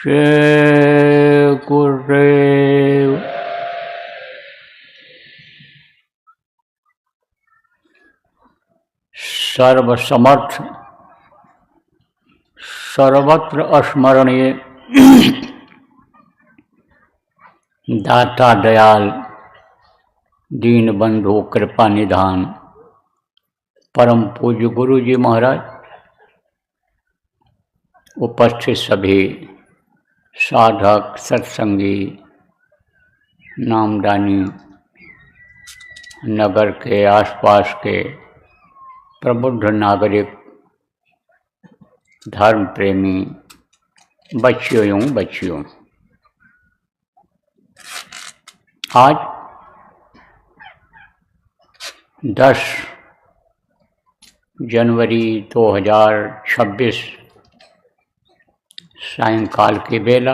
श्री गुरुदेव। सर्वसमर्थ सर्वत्र स्मरणीय दाता दयाल दीन बंधु कृपा निधान परम पूज्य गुरु जी महाराज, उपस्थित सभी साधक सत्संगी नामदानी, नगर के आसपास के प्रबुद्ध नागरिक, धर्म प्रेमी बच्चियों बच्चियों, आज 10 जनवरी 2026 सायंकाल की बेला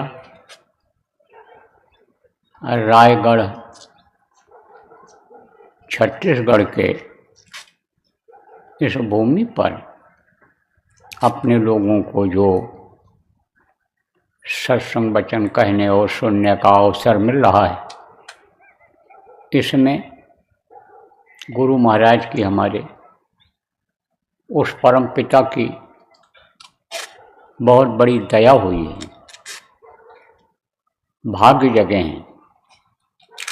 रायगढ़ छत्तीसगढ़ के इस भूमि पर अपने लोगों को जो सत्संग वचन कहने और सुनने का अवसर मिल रहा है, इसमें गुरु महाराज की, हमारे उस परम पिता की बहुत बड़ी दया हुई है। भाग्य जगह हैं।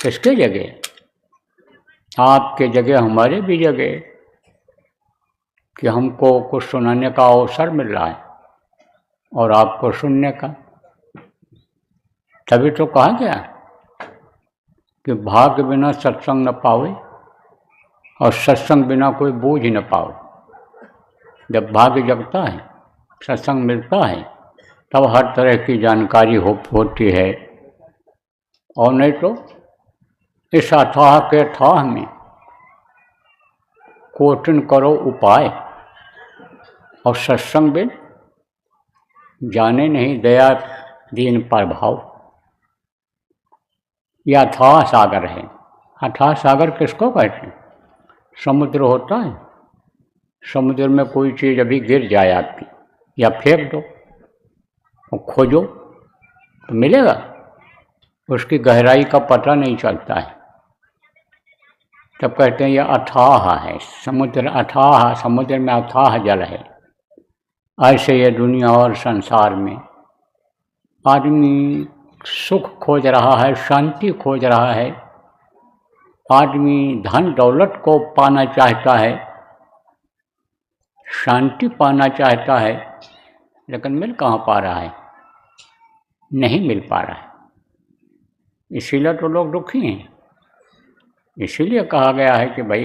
किसके जगह? आपके जगह, हमारे भी जगह, कि हमको कुछ सुनाने का अवसर मिल रहा है और आपको सुनने का। तभी तो कहा गया कि भाग्य बिना सत्संग न पावे और सत्संग बिना कोई बूझ न पावे। जब भाग्य जगता है, सत्संग मिलता है, तब हर तरह की जानकारी होती है। और नहीं तो इस अथाह के अथाह में कोटिन करो उपाय, और सत्संग बिन जाने नहीं दया दीन पर भाव। यह अथाह सागर है। अथाह सागर किसको कहते हैं? समुद्र होता है, समुद्र में कोई चीज़ अभी गिर जाए आपकी, या फेंक दो और खोजो तो मिलेगा, उसकी गहराई का पता नहीं चलता है। तब कहते हैं यह अथाह है समुद्र, अथाह समुद्र में अथाह जल है। ऐसे ये दुनिया और संसार में आदमी सुख खोज रहा है, शांति खोज रहा है, आदमी धन दौलत को पाना चाहता है, शांति पाना चाहता है, लेकिन मिल कहाँ पा रहा है? नहीं मिल पा रहा है। इसीलिए तो लोग दुखी हैं। इसीलिए कहा गया है कि भाई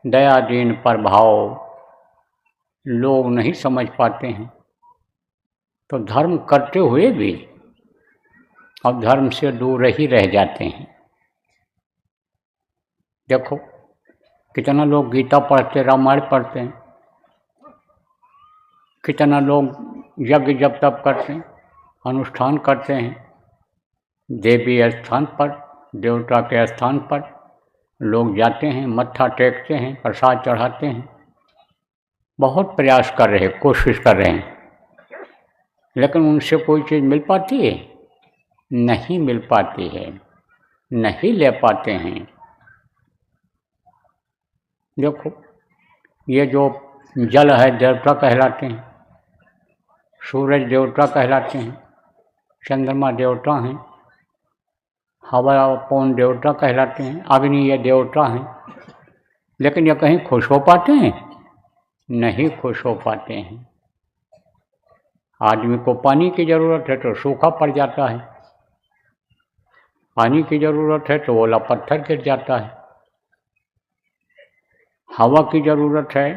दया दीन पर भाव लोग नहीं समझ पाते हैं, तो धर्म करते हुए भी अब धर्म से दूर ही रह जाते हैं। देखो कितना लोग गीता पढ़ते, रामायण पढ़ते हैं, कितना लोग यज्ञ जप तप करते हैं, अनुष्ठान करते हैं, देवी स्थान पर, देवता के स्थान पर लोग जाते हैं, मत्था टेकते हैं, प्रसाद चढ़ाते हैं, बहुत प्रयास कर रहे हैं, कोशिश कर रहे हैं, लेकिन उनसे कोई चीज़ मिल पाती है? नहीं मिल पाती है, नहीं ले पाते हैं। देखो ये जो जल है देवता कहलाते हैं, सूरज देवता कहलाते हैं, चंद्रमा देवता हैं, हवा पवन देवता कहलाते हैं, अग्नि ये देवता हैं, लेकिन ये कहीं खुश हो पाते हैं? नहीं खुश हो पाते हैं। आदमी को पानी की ज़रूरत है तो सूखा पड़ जाता है, पानी की ज़रूरत है तो ओला पत्थर गिर जाता है, हवा की ज़रूरत है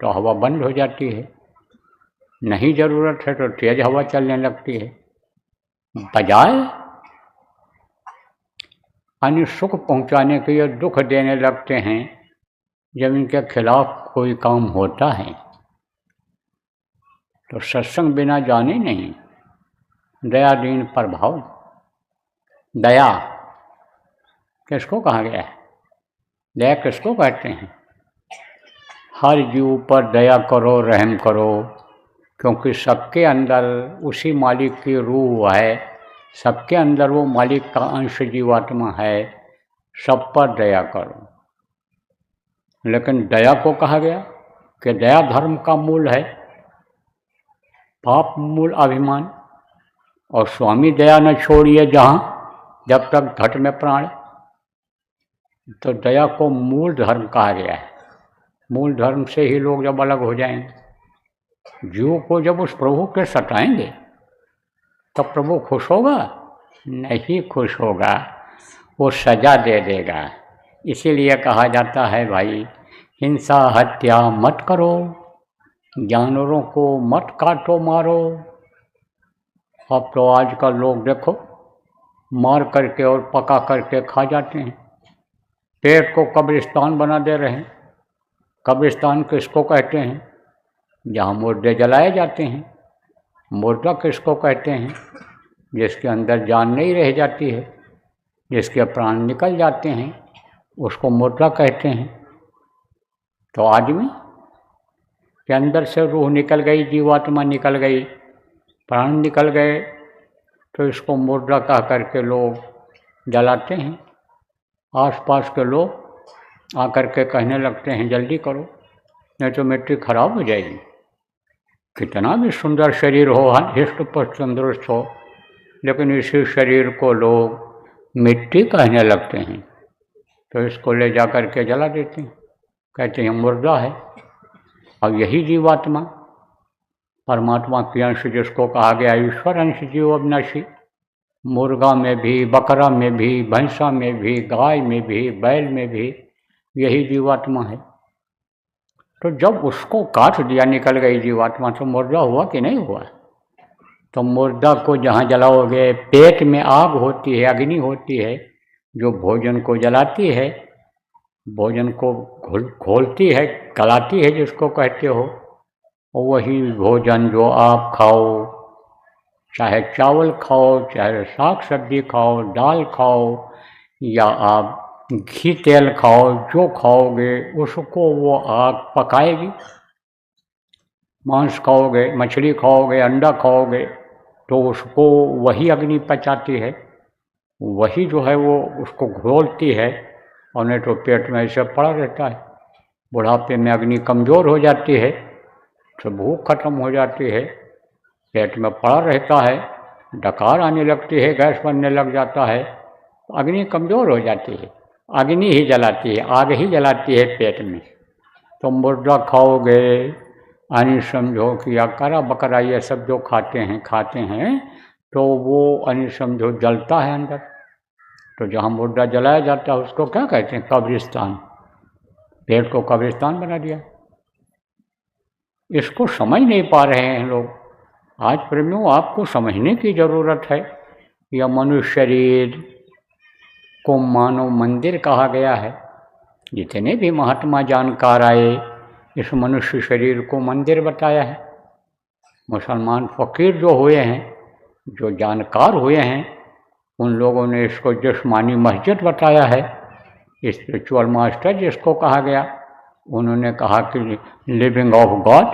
तो हवा बंद हो जाती है, नहीं ज़रूरत है तो तेज हवा चलने लगती है। बजाय अन्य सुख पहुंचाने के लिए दुख देने लगते हैं। जब इनके खिलाफ कोई काम होता है तो सत्संग बिना जाने नहीं, दया दीन पर भाव। दया किसको कहा गया है? दया किसको कहते हैं? हर जीव पर दया करो, रहम करो, क्योंकि सबके अंदर उसी मालिक की रूह है, सबके अंदर वो मालिक का अंश जीवात्मा है, सब पर दया करो। लेकिन दया को कहा गया कि दया धर्म का मूल है, पाप मूल अभिमान। और स्वामी दया न छोड़िए जहाँ जब तक घट में प्राण। तो दया को मूल धर्म कहा गया है। मूल धर्म से ही लोग जब अलग हो जाएंगे, जीव को जब उस प्रभु के सताएंगे तब प्रभु खुश होगा? नहीं खुश होगा, वो सजा दे देगा। इसीलिए कहा जाता है भाई हिंसा हत्या मत करो, जानवरों को मत काटो मारो। अब तो आजकल लोग देखो मार करके और पका करके खा जाते हैं, पेट को कब्रिस्तान बना दे रहे हैं। कब्रिस्तान किसको कहते हैं? जहाँ मुर्दे जलाए जाते हैं। मुर्दा किसको कहते हैं? जिसके अंदर जान नहीं रह जाती है, जिसके प्राण निकल जाते हैं, उसको मुर्दा कहते हैं। तो आदमी के अंदर से रूह निकल गई, जीवात्मा निकल गई, प्राण निकल गए, तो इसको मुर्दा कह करके लोग जलाते हैं। आसपास के लोग आकर के कहने लगते हैं जल्दी करो नहीं तो मिट्टी खराब हो जाएगी। कितना भी सुंदर शरीर हो, हृष्ट पुष्ट तंदुरुस्त हो, लेकिन इसी शरीर को लोग मिट्टी कहने लगते हैं, तो इसको ले जा कर के जला देते हैं, कहते हैं मुर्दा है। अब यही जीवात्मा परमात्मा की अंश जिसको कहा गया ईश्वर अंश जीव अविनाशी, मुर्गा में भी, बकरा में भी, भैंसा में भी, गाय में भी, बैल में भी यही जीवात्मा है। तो जब उसको काट दिया, निकल गई जीवात्मा, तो मुर्दा हुआ कि नहीं हुआ? तो मुर्दा को जहाँ जलाओगे, पेट में आग होती है, अग्नि होती है जो भोजन को जलाती है, भोजन को घोलती है, गलाती है जिसको कहते हो। वही भोजन जो आप खाओ, चाहे चावल खाओ, चाहे साग सब्जी खाओ, दाल खाओ, या आप घी तेल खाओ, जो खाओगे उसको वो आग पकाएगी। मांस खाओगे, मछली खाओगे, अंडा खाओगे, तो उसको वही अग्नि पचाती है, वही जो है वो उसको घोलती है, और नहीं तो पेट में ऐसे पड़ा रहता है। बुढ़ापे में अग्नि कमज़ोर हो जाती है तो भूख खत्म हो जाती है, पेट में पड़ा रहता है, डकार आने लगती है, गैस बनने लग जाता है, अग्नि कमज़ोर हो जाती है। अग्नि ही जलाती है, आग ही जलाती है पेट में। तो मुर्दा खाओगे, यानी समझो कि या करा बकरा ये सब जो खाते हैं तो वो यानी समझो जलता है अंदर। तो जहाँ मुर्दा जलाया जाता है उसको क्या कहते हैं? कब्रिस्तान। पेट को कब्रिस्तान बना दिया। इसको समझ नहीं पा रहे हैं लोग। आज प्रेमियों आपको समझने की ज़रूरत है। यह मनुष्य शरीर को मानव मंदिर कहा गया है। जितने भी महात्मा जानकार आए इस मनुष्य शरीर को मंदिर बताया है। मुसलमान फ़कीर जो हुए हैं, जो जानकार हुए हैं, उन लोगों ने इसको जिस्मानी मस्जिद बताया है। स्पिरिचुअल मास्टर जिसको कहा गया, उन्होंने कहा कि लिविंग ऑफ गॉड,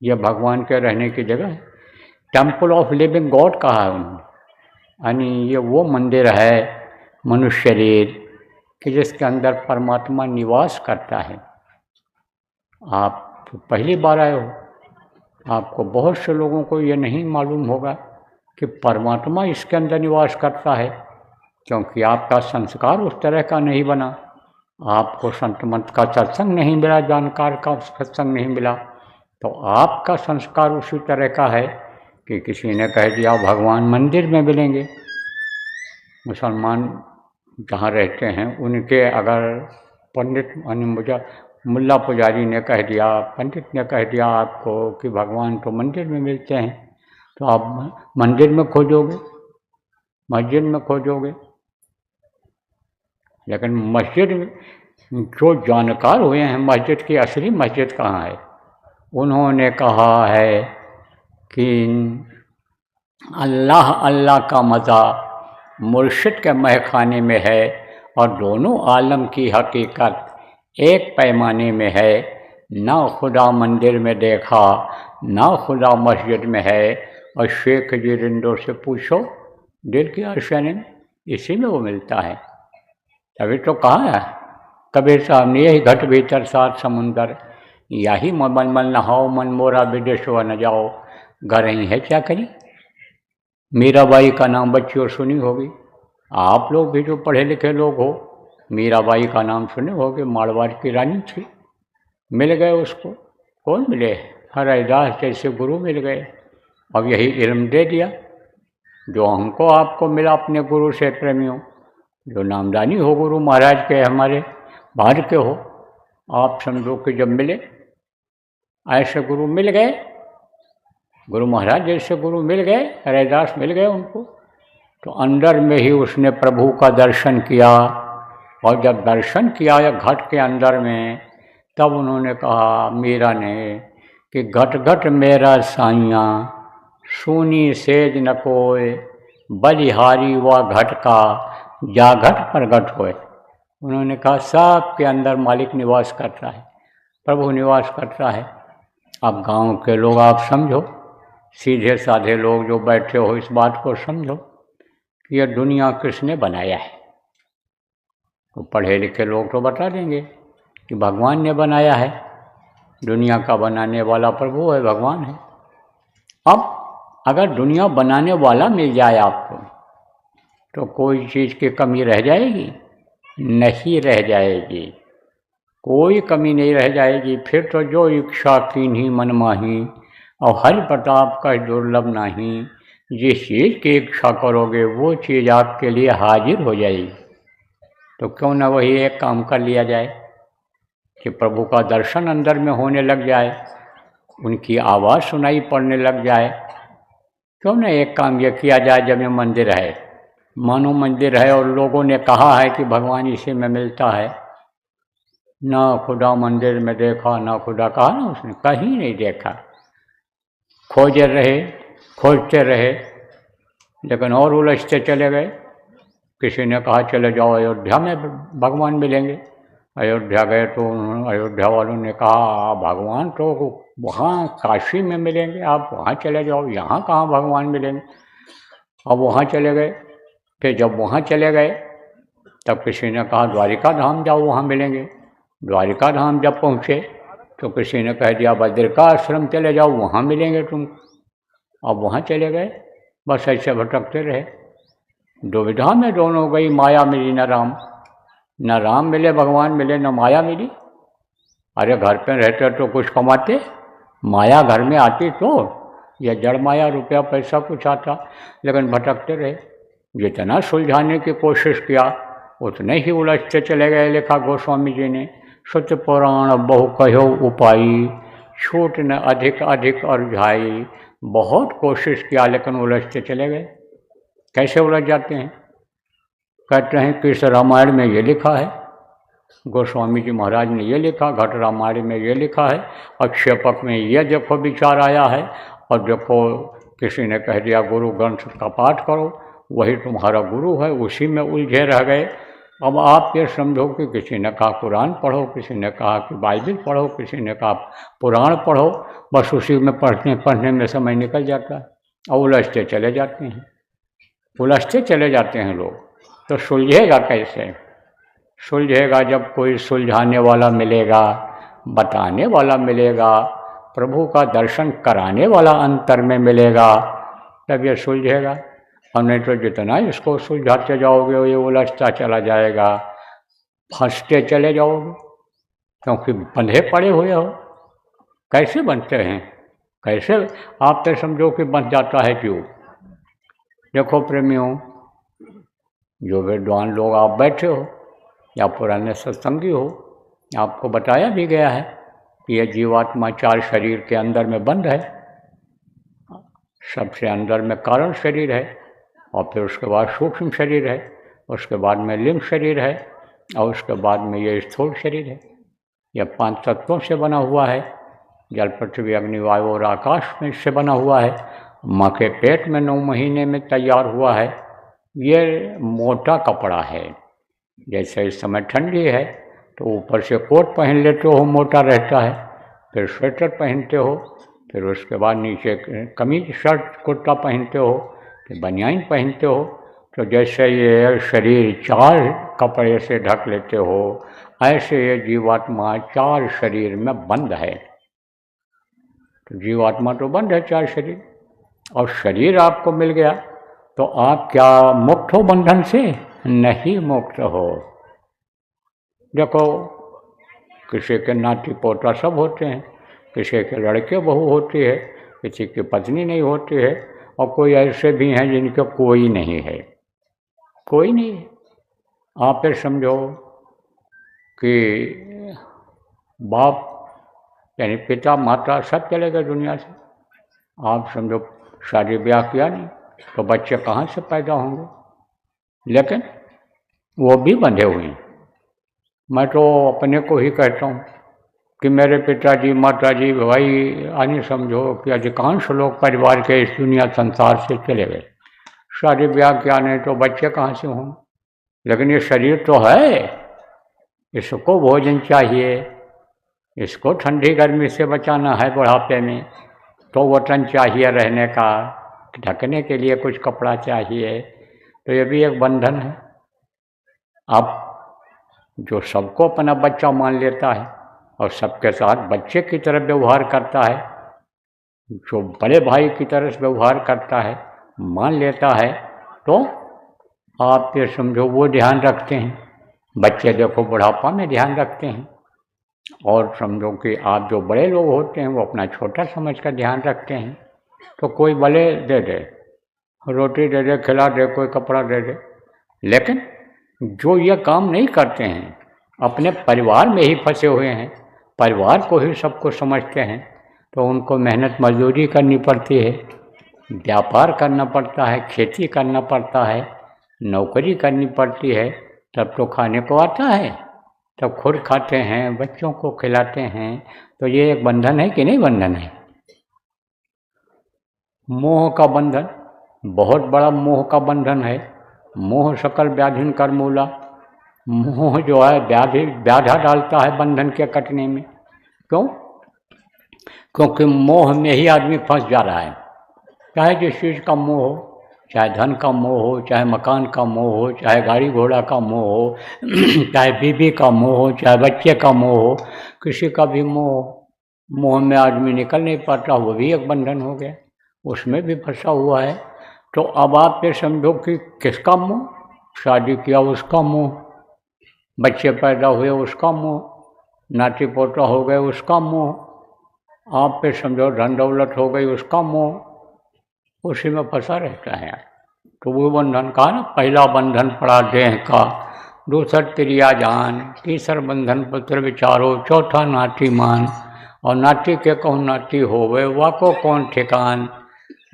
ये भगवान के रहने की जगह है। टेम्पल ऑफ लिविंग गॉड कहा है उन्होंने, यानी ये वो मंदिर है मनुष्य शरीर कि जिसके अंदर परमात्मा निवास करता है। आप तो पहली बार आए हो, आपको बहुत से लोगों को ये नहीं मालूम होगा कि परमात्मा इसके अंदर निवास करता है, क्योंकि आपका संस्कार उस तरह का नहीं बना, आपको संत मत का सत्संग नहीं मिला, जानकार का सत्संग नहीं मिला, तो आपका संस्कार उसी तरह का है कि किसी ने कह दिया भगवान मंदिर में मिलेंगे। मुसलमान जहाँ रहते हैं उनके अगर पंडित मुल्ला पुजारी ने कह दिया, पंडित ने कह दिया आपको कि भगवान तो मंदिर में मिलते हैं, तो आप मंदिर में खोजोगे, मस्जिद में खोजोगे। लेकिन मस्जिद जो जानकार हुए हैं, मस्जिद की असली मस्जिद कहाँ है, उन्होंने कहा है कि अल्लाह अल्लाह का मज़ा मुर्शिद के महखाने में है, और दोनों आलम की हकीकत एक पैमाने में है, ना खुदा मंदिर में देखा, ना खुदा मस्जिद में है, और शेख जी रिंदों से पूछो दिल की आशान, इसी में वो मिलता है। तभी तो कहा है कबीर साहब ने, यही घट भीतर सात समुंदर, यही मन मन नहाओ, मन मोरा विदेश व न जाओ, घर ही है क्या करी। मीराबाई का नाम बच्चियों सुनी होगी, आप लोग भी जो पढ़े लिखे लोग हो, मीराबाई का नाम सुने होगे, मारवाड़ की रानी थी। मिल गए उसको, कौन मिले, हरदास जैसे गुरु मिल गए, अब यही इल्म दे दिया जो हमको आपको मिला अपने गुरु से। प्रेमियों, जो नामदानी हो गुरु महाराज के, हमारे बाहर के हो, आप समझो कि जब मिले, ऐसे गुरु मिल गए, गुरु महाराज जैसे गुरु मिल गए, हरदास मिल गए उनको, तो अंदर में ही उसने प्रभु का दर्शन किया। और जब दर्शन किया या घट के अंदर में, तब उन्होंने कहा मीरा ने कि घट घट मेरा साइया, सूनी सेज न कोय, बलिहारी व घट का, जा घट पर घट होए। उन्होंने कहा सब के अंदर मालिक निवास करता है, प्रभु निवास करता है। अब गांव के लोग आप समझो, सीधे साधे लोग जो बैठे हो, इस बात को समझो कि यह दुनिया किसने बनाया है। तो पढ़े लिखे लोग तो बता देंगे कि भगवान ने बनाया है, दुनिया का बनाने वाला प्रभु है, भगवान है। अब अगर दुनिया बनाने वाला मिल जाए आपको, तो कोई चीज़ की कमी रह जाएगी? नहीं रह जाएगी, कोई कमी नहीं रह जाएगी। फिर तो जो इच्छा कीन्ही मन माही, और हरि प्रताप का दुर्लभ नहीं। जिस चीज़ की इच्छा करोगे वो चीज़ आपके लिए हाजिर हो जाएगी। तो क्यों ना वही एक काम कर लिया जाए कि प्रभु का दर्शन अंदर में होने लग जाए, उनकी आवाज़ सुनाई पड़ने लग जाए। क्यों ना एक काम यह किया जाए, जब ये मंदिर है, मानो मंदिर है और लोगों ने कहा है कि भगवान इसी में मिलता है, ना खुदा मंदिर में देखा, ना खुदा, कहा ना उसने, कहीं नहीं देखा। खोजे रहे, खोजते रहे, लेकिन और उलझते चले गए। किसी ने कहा चले जाओ अयोध्या में भगवान मिलेंगे। अयोध्या गए तो अयोध्या वालों ने कहा भगवान तो वहाँ काशी में मिलेंगे, आप वहाँ चले जाओ, यहाँ कहाँ भगवान मिलेंगे। अब वहाँ चले गए। फिर जब वहाँ चले गए तब किसी ने कहा द्वारिका धाम जाओ, वहाँ मिलेंगे। द्वारिका धाम जब पहुँचे तो किसी ने कह दिया बद्रिका आश्रम चले जाओ, वहाँ मिलेंगे तुम। अब वहाँ चले गए, बस ऐसे भटकते रहे। दुविधा में दोनों गई, माया मिली न राम, न राम मिले, भगवान मिले, न माया मिली। अरे घर पे रहते तो कुछ कमाते, माया घर में आती तो यह जड़ माया, रुपया पैसा कुछ आता, लेकिन भटकते रहे। जितना सुलझाने की कोशिश किया उतने ही उलझते चले गए। लिखा गोस्वामी जी ने, सत्य पुराण बहु कहो उपाई, छूट न अधिक अधिक उलझाई। बहुत कोशिश किया लेकिन उलझते चले गए। कैसे उलझ जाते हैं? कहते हैं कि इस रामायण में ये लिखा है, गोस्वामी जी महाराज ने ये लिखा, घट रामायण में ये लिखा है, अक्षेपक में ये देखो विचार आया है, और देखो किसी ने कह दिया गुरु ग्रंथ का पाठ करो, वही तुम्हारा गुरु है, उसी में उलझे रह गए। अब आप ये समझो कि किसी ने कहा कुरान पढ़ो, किसी ने कहा कि बाइबल पढ़ो, किसी ने कहा पुराण पढ़ो, बस उसी में पढ़ने में समय निकल जाता है और उलझते चले जाते हैं, उलझते चले जाते हैं लोग। तो सुलझेगा कैसे? सुलझेगा जब कोई सुलझाने वाला मिलेगा, बताने वाला मिलेगा, प्रभु का दर्शन कराने वाला अंतर में मिलेगा, तब ये सुलझेगा। और नहीं तो जितना इसको सुलझाते जाओगे ये उलझता चला जाएगा, फंसते चले जाओगे, क्योंकि बंधे पड़े हुए हो। कैसे बनते हैं? कैसे आप तो समझो कि बन जाता है क्यों? देखो प्रेमियों, जो विद्वान लोग आप बैठे हो या पुराने सत्संगी हो, आपको बताया भी गया है कि यह जीवात्मा 4 शरीर के अंदर में बंद है। सबसे अंदर में कारण शरीर है, और फिर उसके बाद सूक्ष्म शरीर है, उसके बाद में लिंग शरीर है, और उसके बाद में ये स्थूल शरीर है। यह 5 तत्वों से बना हुआ है। जल पृथ्वी अग्नि वायु और आकाश में से बना हुआ है। माँ के पेट में 9 महीने में तैयार हुआ है। ये मोटा कपड़ा है। जैसे इस समय ठंडी है तो ऊपर से कोट पहन लेते हो, मोटा रहता है, फिर स्वेटर पहनते हो, फिर उसके बाद नीचे कमीज शर्ट कुर्ता पहनते हो, फिर बनियान पहनते हो। तो जैसे ये शरीर 4 कपड़े से ढक लेते हो, ऐसे ये जीवात्मा 4 शरीर में बंद है। तो जीवात्मा तो बंद है 4 शरीर, और शरीर आपको मिल गया तो आप क्या मुक्त हो बंधन से? नहीं मुक्त हो। देखो, किसी के नाती पोता सब होते हैं, किसी के लड़के बहू होती है, किसी की पत्नी नहीं होती है, और कोई ऐसे भी हैं जिनके कोई नहीं है, कोई नहीं है। आप फिर समझो कि बाप यानी पिता माता सब चले गए दुनिया से। आप समझो शादी ब्याह किया नहीं तो बच्चे कहाँ से पैदा होंगे? लेकिन वो भी बंधे हुए हैं। मैं तो अपने को ही कहता हूँ कि मेरे पिताजी माताजी भाई यानी समझो कि अधिकांश लोग परिवार के इस दुनिया संसार से चले गए। शादी ब्याह किया नहीं तो बच्चे कहाँ से होंगे? लेकिन ये शरीर तो है, इसको भोजन चाहिए, इसको ठंडी गर्मी से बचाना है बुढ़ापे में, तो वतन चाहिए रहने का, ढकने के लिए कुछ कपड़ा चाहिए। तो ये भी एक बंधन है। अब जो सबको अपना बच्चा मान लेता है और सबके साथ बच्चे की तरह व्यवहार करता है, जो बड़े भाई की तरह व्यवहार करता है, मान लेता है, तो आप ये समझो वो ध्यान रखते हैं। बच्चे देखो बुढ़ापा में ध्यान रखते हैं, और समझो कि आप जो बड़े लोग होते हैं वो अपना छोटा समझ कर ध्यान रखते हैं। तो कोई भले दे दे, रोटी दे दे, खिला दे, कोई कपड़ा दे दे, लेकिन जो ये काम नहीं करते हैं, अपने परिवार में ही फंसे हुए हैं, परिवार को ही सब कुछ समझते हैं, तो उनको मेहनत मजदूरी करनी पड़ती है, व्यापार करना पड़ता है, खेती करना पड़ता है, नौकरी करनी पड़ती है, तब तो खाने को आता है, तब खुद खाते हैं, बच्चों को खिलाते हैं। तो ये एक बंधन है कि नहीं बंधन है? मोह का बंधन बहुत बड़ा मोह का बंधन है। मोह सकल व्याधिन कर मूला। मोह जो है व्याधा डालता है बंधन के कटने में। क्यों? क्योंकि मोह में ही आदमी फंस जा रहा है। चाहे जिस चीज़ का मोह हो, चाहे धन का मोह हो, चाहे मकान का मोह हो, चाहे गाड़ी घोड़ा का मोह हो, चाहे बीवी का मोह हो, चाहे बच्चे का मोह हो, किसी का भी मोह में आदमी निकल नहीं पाता, वो भी एक बंधन हो गया, उसमें भी फंसा हुआ है। तो अब आप ये समझो कि किसका मोह? शादी किया उसका मोह, बच्चे पैदा हुए उसका मोह, नाती पोता हो गए उसका मोह, आप पे समझो धन दौलत हो गई उसका मोह, उसी में फंसा रहता है। तो वो बंधन का ना, पहला बंधन पड़ा देह का, दूसर त्रिया जान, तीसर बंधन पुत्र विचारो, चौथा नाती मान, और नाती के कहूँ नाती होवे वाको कौन ठिकान,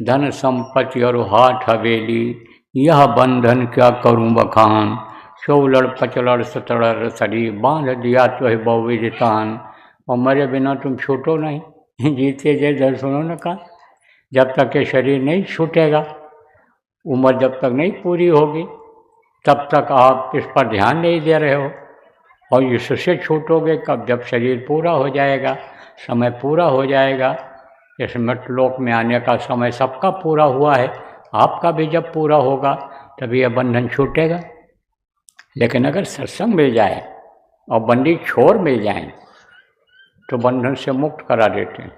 धन संपत्ति और हाथ हवेली, यह बंधन क्या करूं बखान, चौलड़ पचलड़ सतड़ सरी, बांध दिया तो है बहुविदितान। और मेरे बिना तुम छूटो नहीं, जीते जय दर्शनों ने कहा, जब तक ये शरीर नहीं छूटेगा, उम्र जब तक नहीं पूरी होगी, तब तक आप इस पर ध्यान नहीं दे रहे हो। और इससे छूटोगे कब? जब शरीर पूरा हो जाएगा, समय पूरा हो जाएगा। इस मृतलोक में आने का समय सबका पूरा हुआ है, आपका भी जब पूरा होगा तभी यह बंधन छूटेगा। लेकिन अगर सत्संग मिल जाए और बंदी छोर मिल जाए तो बंधन से मुक्त करा देते हैं।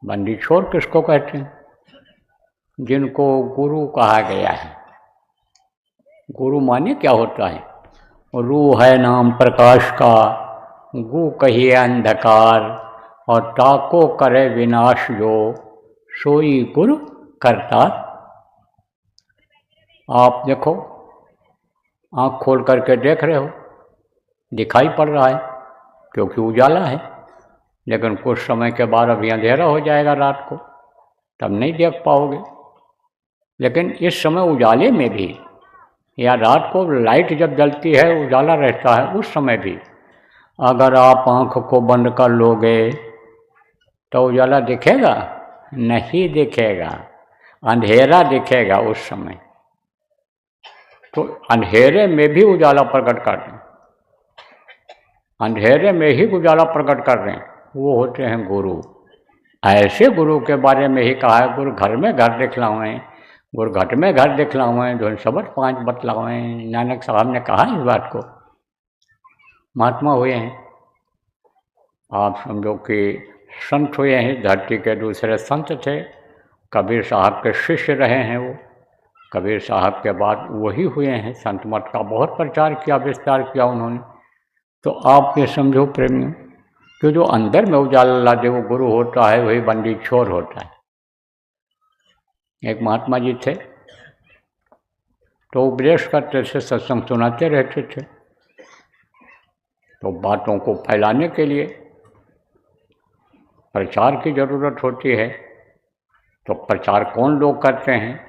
बंदी छोर किसको कहते हैं? जिनको गुरु कहा गया है। गुरु माने क्या होता है? रू है नाम प्रकाश का, गु कहिए अंधकार, और ताको करे विनाश जो, सोई गुरु करतार। आप देखो, आँख खोल करके देख रहे हो, दिखाई पड़ रहा है क्योंकि उजाला है, लेकिन कुछ समय के बाद अभी अंधेरा हो जाएगा रात को, तब नहीं देख पाओगे। लेकिन इस समय उजाले में भी, या रात को लाइट जब जलती है, उजाला रहता है, उस समय भी अगर आप आँख को बंद कर लोगे तो उजाला दिखेगा? नहीं दिखेगा, अंधेरा दिखेगा उस समय। तो अंधेरे में भी उजाला प्रकट कर दें, अंधेरे में ही उजाला प्रकट कर दें, वो होते हैं गुरु। ऐसे गुरु के बारे में ही कहा है, गुरु घर में घर दिखलावें, गुरु घट में घर दिखलावें, धुन शब्द 5 बतलावें। नानक साहब ने कहा इस बात को। महात्मा हुए हैं, आप समझो कि संत हुए हैं, धरती के दूसरे संत थे। कबीर साहब के शिष्य रहे हैं वो। कबीर साहब के बाद वही हुए हैं। संत मत का बहुत प्रचार किया, विस्तार किया उन्होंने। तो आप ये समझो प्रेमियों कि जो अंदर में उजाला ला दे वो गुरु होता है, वही बंदी छोर होता है। एक महात्मा जी थे, तो उपदेश करते थे, सत्संग सुनाते रहते थे। तो बातों को फैलाने के लिए प्रचार की ज़रूरत होती है। तो प्रचार कौन लोग करते हैं?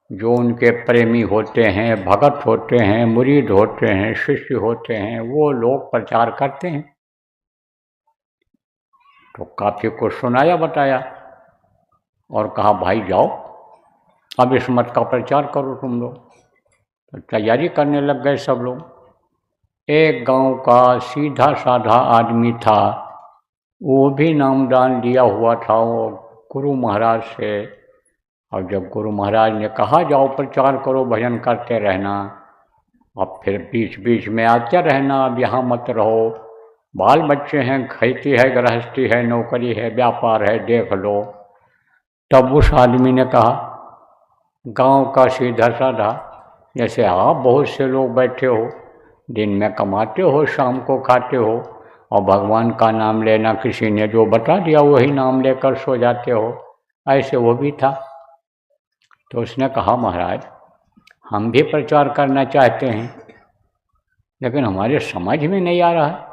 जो उनके प्रेमी होते हैं, भगत होते हैं, मुरीद होते हैं, शिष्य होते हैं, वो लोग प्रचार करते हैं। तो काफी को सुनाया, बताया और कहा भाई जाओ अब इस मत का प्रचार करो तुम लोग। तो तैयारी करने लग गए सब लोग। एक गांव का सीधा साधा आदमी था, वो भी नामदान दिया हुआ था वो गुरु महाराज से। और जब गुरु महाराज ने कहा जाओ प्रचार करो, भजन करते रहना, अब फिर बीच बीच में आते रहना, अब यहाँ मत रहो, बाल बच्चे हैं, खेती है, गृहस्थी है, नौकरी है, व्यापार है, देख लो। तब उस आदमी ने कहा, गांव का सीधा साधा, जैसे आप बहुत से लोग बैठे हो, दिन में कमाते हो, शाम को खाते हो, और भगवान का नाम लेना किसी ने जो बता दिया वही नाम लेकर सो जाते हो, ऐसे वो भी था। तो उसने कहा महाराज हम भी प्रचार करना चाहते हैं, लेकिन हमारे समझ में नहीं आ रहा है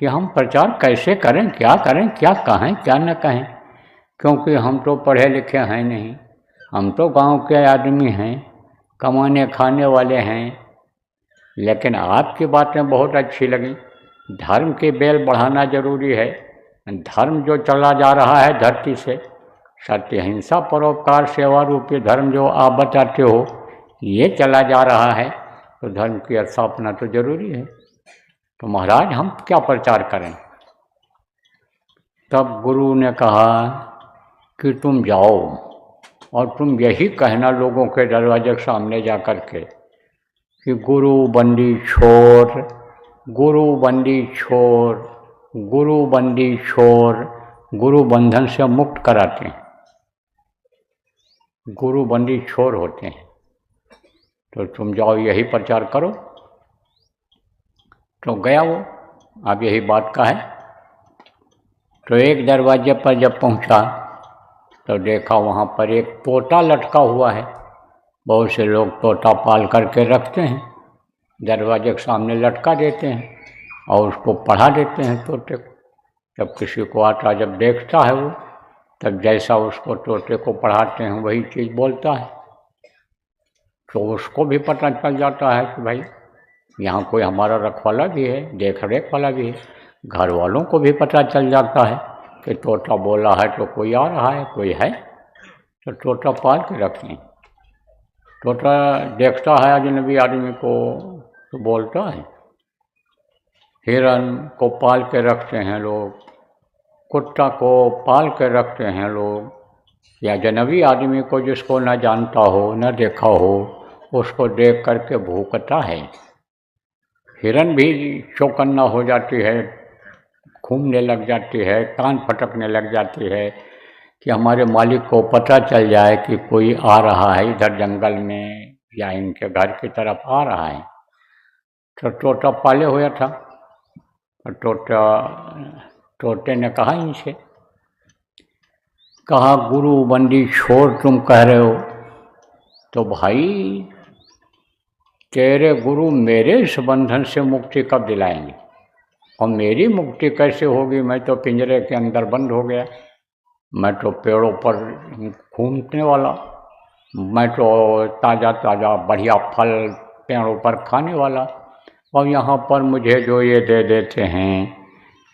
कि हम प्रचार कैसे करें, क्या करें, क्या कहें, क्या न कहें, क्योंकि हम तो पढ़े लिखे हैं नहीं, हम तो गांव के आदमी हैं, कमाने खाने वाले हैं। लेकिन आपकी बातें बहुत अच्छी लगी। धर्म की बेल बढ़ाना जरूरी है। धर्म जो चला जा रहा है धरती से, सत्य हिंसा परोपकार सेवा रूपी धर्म जो आप बताते हो, ये चला जा रहा है, तो धर्म की स्थापना तो जरूरी है। तो महाराज हम क्या प्रचार करें? तब गुरु ने कहा कि तुम जाओ और तुम यही कहना लोगों के दरवाजे के सामने जा कर के कि गुरु बंदी छोर, गुरु बंदी छोर, गुरु बंदी छोर, गुरु बंधन से मुक्त कराते हैं, गुरु बंदी छोर होते हैं। तो तुम जाओ यही प्रचार करो। तो गया वो, अब यही बात का है। तो एक दरवाजे पर जब पहुंचा तो देखा वहाँ पर एक तोता लटका हुआ है। बहुत से लोग तोता पाल करके रखते हैं, दरवाजे के सामने लटका देते हैं और उसको पढ़ा देते हैं तोते को। जब किसी को आता, जब देखता है वो, तब जैसा उसको तोते को पढ़ाते हैं वही चीज़ बोलता है। तो उसको भी पता चल जाता है कि भाई यहाँ कोई हमारा रखवाला भी है, देख रेख वाला भी है। घर वालों को भी पता चल जाता है कि तोता बोला है तो कोई आ रहा है, कोई है। तो तोता पाल के रखें। तोता देखता है अजनबी आदमी को तो बोलता है। हिरन को पाल के रखते हैं लोग, कुत्ता को पाल के रखते हैं लोग, या अजनबी आदमी को जिसको न जानता हो, न देखा हो, उसको देख करके भूखता है। हिरन भी चौकन्ना हो जाती है, घूमने लग जाती है, कान फटकने लग जाती है कि हमारे मालिक को पता चल जाए कि कोई आ रहा है इधर जंगल में या इनके घर की तरफ आ रहा है। तो तोता पाले हुआ था। तोते ने कहा इनसे, कहा गुरु बंदी छोड़ तुम कह रहे हो, तो भाई तेरे गुरु मेरे इस बंधन से मुक्ति कब दिलाएंगे, और मेरी मुक्ति कैसे होगी? मैं तो पिंजरे के अंदर बंद हो गया, मैं तो पेड़ों पर घूमने वाला, मैं तो ताज़ा ताज़ा बढ़िया फल पेड़ों पर खाने वाला, और यहाँ पर मुझे जो ये दे देते हैं,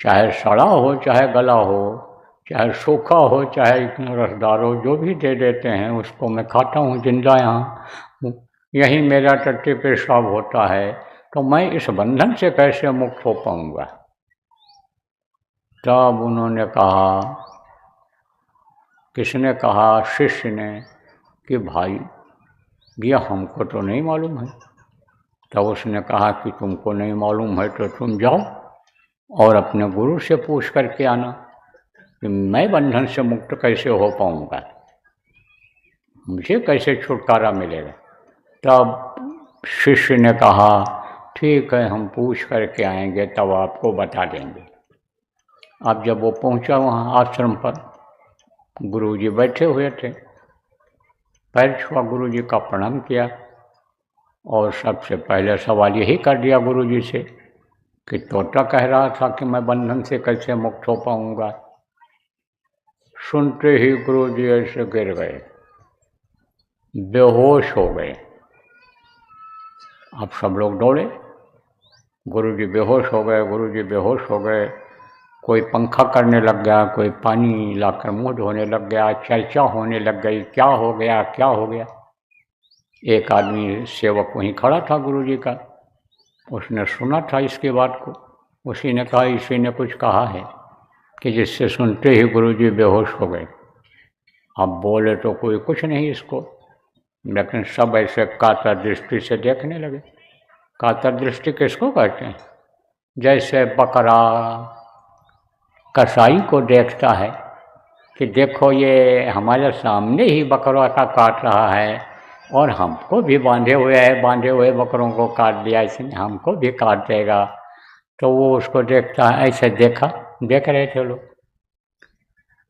चाहे सड़ा हो, चाहे गला हो, चाहे सूखा हो, चाहे इतना रसदार हो, जो भी दे देते हैं उसको मैं खाता हूँ जिंदा। यहाँ यही मेरा टट्टी पेशाब होता है, तो मैं इस बंधन से कैसे मुक्त हो पाऊँगा? तब उन्होंने कहा, किसने कहा? शिष्य ने, कि भाई ये हमको तो नहीं मालूम है। तब उसने कहा कि तुमको नहीं मालूम है तो तुम जाओ और अपने गुरु से पूछ करके आना कि मैं बंधन से मुक्त कैसे हो पाऊंगा, मुझे कैसे छुटकारा मिलेगा। तब शिष्य ने कहा, ठीक है, हम पूछ करके आएंगे, तब आपको बता देंगे। अब जब वो पहुंचा वहाँ आश्रम पर, गुरुजी बैठे हुए थे, पैर छुआ गुरुजी का, प्रणाम किया और सबसे पहले सवाल यही कर दिया गुरुजी से कि तोता कह रहा था कि मैं बंधन से कैसे मुक्त हो पाऊंगा। सुनते ही गुरुजी ऐसे गिर गए, बेहोश हो गए। अब सब लोग दौड़े, गुरुजी बेहोश हो गए, गुरुजी बेहोश हो गए। कोई पंखा करने लग गया, कोई पानी लाकर मुंह धोने लग गया, चर्चा होने लग गई, क्या हो गया क्या हो गया। एक आदमी सेवक वहीं खड़ा था गुरुजी का, उसने सुना था इसकी बात को, उसी ने कहा इसी ने कुछ कहा है, कि जिससे सुनते ही गुरुजी बेहोश हो गए। अब बोले तो कोई कुछ नहीं इसको, लेकिन सब ऐसे कातर दृष्टि से देखने लगे। कातर दृष्टि किसको कहते हैं? जैसे बकरा कसाई को देखता है कि देखो ये हमारे सामने ही बकरों का काट रहा है और हमको भी बांधे हुए बकरों को काट दिया इसने, हमको भी काट देगा, तो वो उसको देखता है। ऐसे देख रहे थे लोग।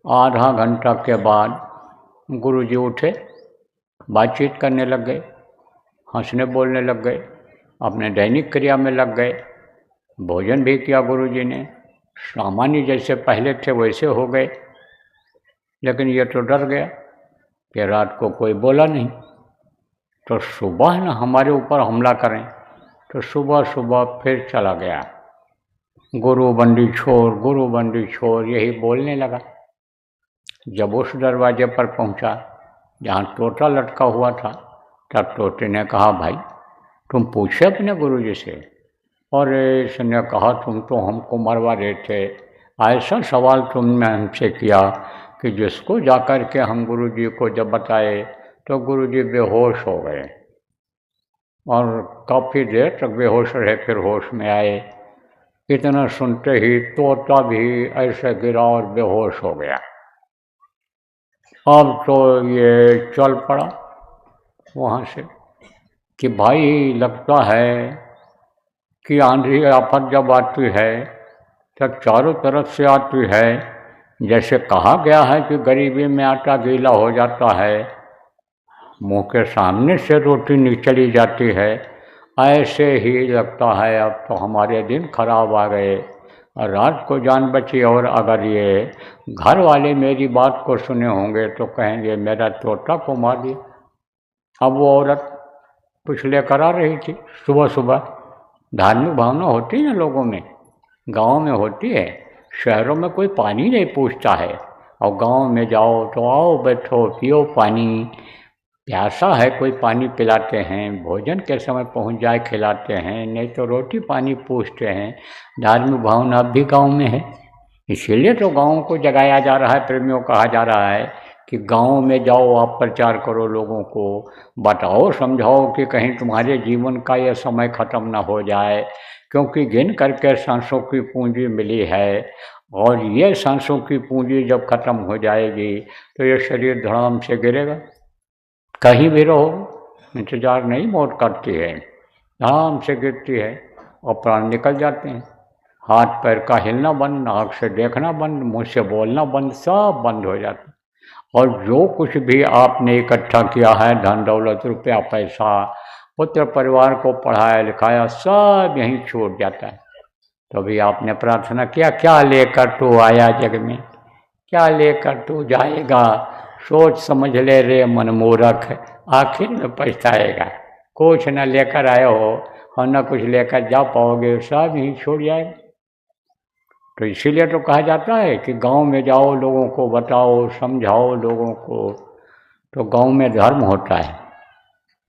आधा घंटा के बाद गुरुजी उठे, बातचीत करने लग गए, हंसने बोलने लग गए, अपने दैनिक क्रिया में लग गए। भोजन भी किया गुरुजी ने, सामान्य जैसे पहले थे वैसे हो गए। लेकिन ये तो डर गया कि रात को कोई बोला नहीं तो सुबह न हमारे ऊपर हमला करें, तो सुबह सुबह फिर चला गया, गुरु बंदी छोड़ यही बोलने लगा। जब उस दरवाजे पर पहुंचा जहाँ तोता लटका हुआ था, तब तोते ने कहा, भाई तुम पूछे अपने गुरुजी से? और इसने कहा, तुम तो हमको मरवा रहे थे, ऐसा सवाल तुमने हमसे किया कि जिसको जाकर के हम गुरुजी को जब बताए तो गुरुजी बेहोश हो गए और काफ़ी देर तक बेहोश रहे, फिर होश में आए। इतना सुनते ही तोता भी ऐसे गिरा और बेहोश हो गया। अब तो ये चल पड़ा वहाँ से कि भाई लगता है कि आंधी आफत जब आती है तब चारों तरफ से आती है। जैसे कहा गया है कि गरीबी में आटा गीला हो जाता है, मुंह के सामने से रोटी चली जाती है, ऐसे ही लगता है अब तो हमारे दिन खराब आ गए और रात को जान बची। और अगर ये घर वाले मेरी बात को सुने होंगे तो कहेंगे मेरा तोता को मार दिया। अब वो औरत कुछ लेकर आ रही थी सुबह सुबह। धार्मिक भावना होती है ना लोगों में, गाँव में होती है, शहरों में कोई पानी नहीं पूछता है। और गाँव में जाओ तो आओ बैठो पियो पानी, प्यासा है कोई पानी पिलाते हैं, भोजन के समय पहुंच जाए खिलाते हैं, नहीं तो रोटी पानी पूछते हैं। धार्मिक भावना अब भी गाँव में है, इसीलिए तो गाँव को जगाया जा रहा है, प्रेमियों कहा जा रहा है कि गाँव में जाओ, आप प्रचार करो, लोगों को बताओ समझाओ कि कहीं तुम्हारे जीवन का यह समय खत्म ना हो जाए, क्योंकि गिन करके सांसों की पूंजी मिली है और ये सांसों की पूंजी जब खत्म हो जाएगी तो ये शरीर धड़ाम से गिरेगा। कहीं भी रहो, इंतजार नहीं मौत करती है, धड़ाम से गिरती है और प्राण निकल जाते हैं। हाथ पैर का हिलना बंद, आँख से देखना बंद, मुँह से बोलना बंद, सब बंद हो जाता है। और जो कुछ भी आपने इकट्ठा किया है, धन दौलत रुपया पैसा, पुत्र परिवार को पढ़ाया लिखाया, सब यहीं छूट जाता है। तो भी आपने प्रार्थना किया, क्या लेकर तू आया जग में, क्या लेकर तू जाएगा, सोच समझ ले रे मन मूर्ख, आखिर में पछताएगा। कुछ न लेकर आए हो और न कुछ लेकर जा पाओगे, सब यहीं छूट जाएगा। तो इसीलिए तो कहा जाता है कि गांव में जाओ, लोगों को बताओ समझाओ लोगों को, तो गांव में धर्म होता है।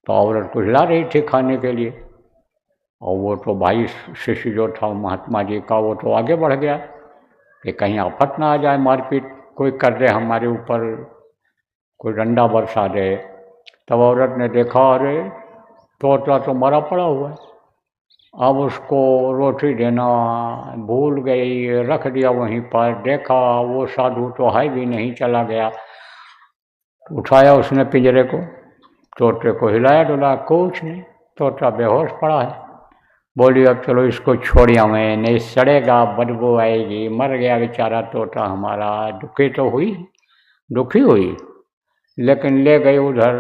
तो औरत कुछ ला रही थी खाने के लिए और वो तो भाई शिष्य जो था महात्मा जी का, वो तो आगे बढ़ गया कि कहीं आफत ना आ जाए, मारपीट कोई कर दे हमारे ऊपर, कोई डंडा बरसा दे। तब औरत ने देखा, अरे तोता तो मरा पड़ा हुआ है। अब उसको रोटी देना भूल गई, रख दिया वहीं पर। देखा वो साधु तो है भी नहीं, चला गया। उठाया उसने पिंजरे को, तोते को हिलाया डुलाया, कुछ नहीं, तोता बेहोश पड़ा है। बोली अब चलो इसको छोड़िया, मैं नहीं सड़ेगा, बदबू आएगी, मर गया बेचारा तोता हमारा। दुखी तो हुई, दुखी हुई, लेकिन ले गई उधर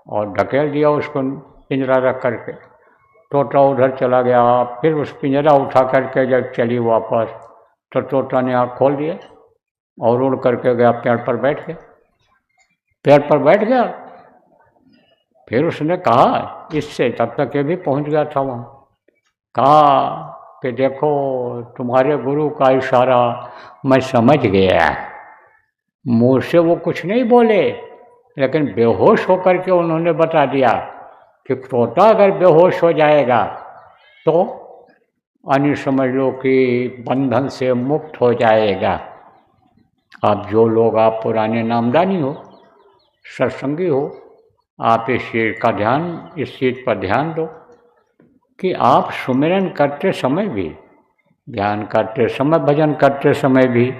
और ढकेल दिया उसको पिंजरा रख करके। तोता उधर चला गया। फिर उस पिंजरा उठा करके जब चली वापस, तो तोता ने आँख खोल दिया और उड़ करके गया, पेड़ पर बैठ गया। पेड़ पर बैठ गया। फिर उसने कहा इससे, तब तक ये भी पहुंच गया था वहाँ, कहा कि देखो तुम्हारे गुरु का इशारा मैं समझ गया। मुँह से वो कुछ नहीं बोले, लेकिन बेहोश होकर के उन्होंने बता दिया कि तोता अगर बेहोश हो जाएगा तो अन्य समझ लो कि बंधन से मुक्त हो जाएगा। अब जो लोग आप पुराने नामदानी हो, सत्संगी हो, आप इस चीज़ पर ध्यान दो कि आप सुमिरन करते समय भी, ध्यान करते समय, भजन करते समय भी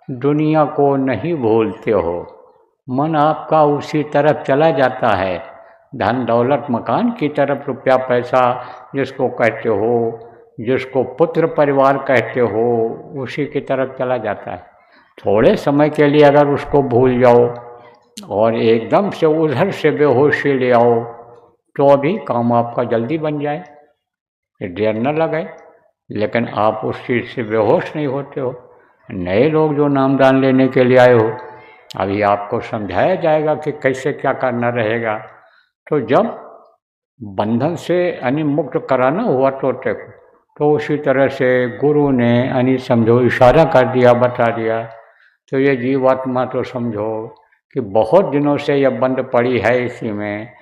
दुनिया को नहीं भूलते हो। मन आपका उसी तरफ चला जाता है, धन दौलत मकान की तरफ, रुपया पैसा जिसको कहते हो, जिसको पुत्र परिवार कहते हो, उसी की तरफ चला जाता है। थोड़े समय के लिए अगर उसको भूल जाओ और एकदम से उधर से बेहोशी ले आओ, तो अभी काम आपका जल्दी बन जाए, देर न लगे। लेकिन आप उस चीज़ से बेहोश नहीं होते हो। नए लोग जो नामदान लेने के लिए आए हो, अभी आपको समझाया जाएगा कि कैसे क्या करना रहेगा। तो जब बंधन से मुक्त कराना हुआ तोते को, तो उसी तरह से गुरु ने समझो इशारा कर दिया, बता दिया। तो ये जीवात्मा तो समझो कि बहुत दिनों से यह बंद पड़ी है, इसी में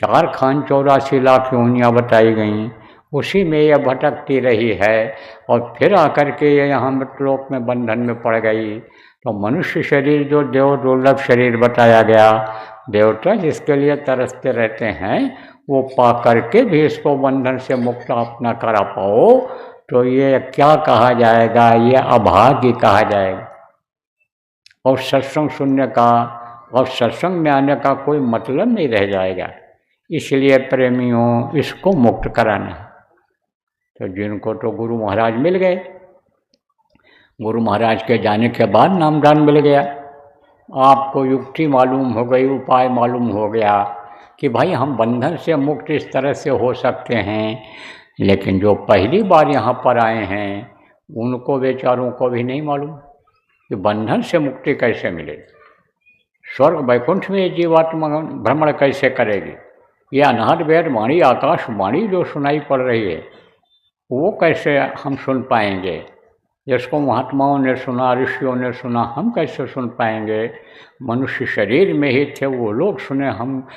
4 खान 84 लाख योनियाँ बताई गई, उसी में यह भटकती रही है और फिर आकर के ये यहाँ मृतलोक में बंधन में पड़ गई। तो मनुष्य शरीर जो देव दुर्लभ शरीर बताया गया, देवता जिसके लिए तरसते रहते हैं, वो पा करके भी इसको बंधन से मुक्त आप ना करा पाओ, तो ये क्या कहा जाएगा, ये अभागी कहा जाएगा। और सत्संग सुनने का और सत्संग में आने का कोई मतलब नहीं रह जाएगा। इसलिए प्रेमियों, इसको मुक्त कराना है। तो जिनको तो गुरु महाराज मिल गए, गुरु महाराज के जाने के बाद नामदान मिल गया, आपको युक्ति मालूम हो गई, उपाय मालूम हो गया कि भाई हम बंधन से मुक्त इस तरह से हो सकते हैं। लेकिन जो पहली बार यहाँ पर आए हैं, उनको बेचारों को भी नहीं मालूम कि बंधन से मुक्ति कैसे मिले, स्वर्ग वैकुंठ में जीवात्मा भ्रमण कैसे करेगी। ये अनाहत वेद वाणी, आकाश वाणी जो सुनाई पड़ रही है, वो कैसे हम सुन पाएंगे। जिसको महात्माओं ने सुना, ऋषियों ने सुना, हम कैसे सुन पाएंगे। मनुष्य शरीर में ही थे वो लोग सुने, हम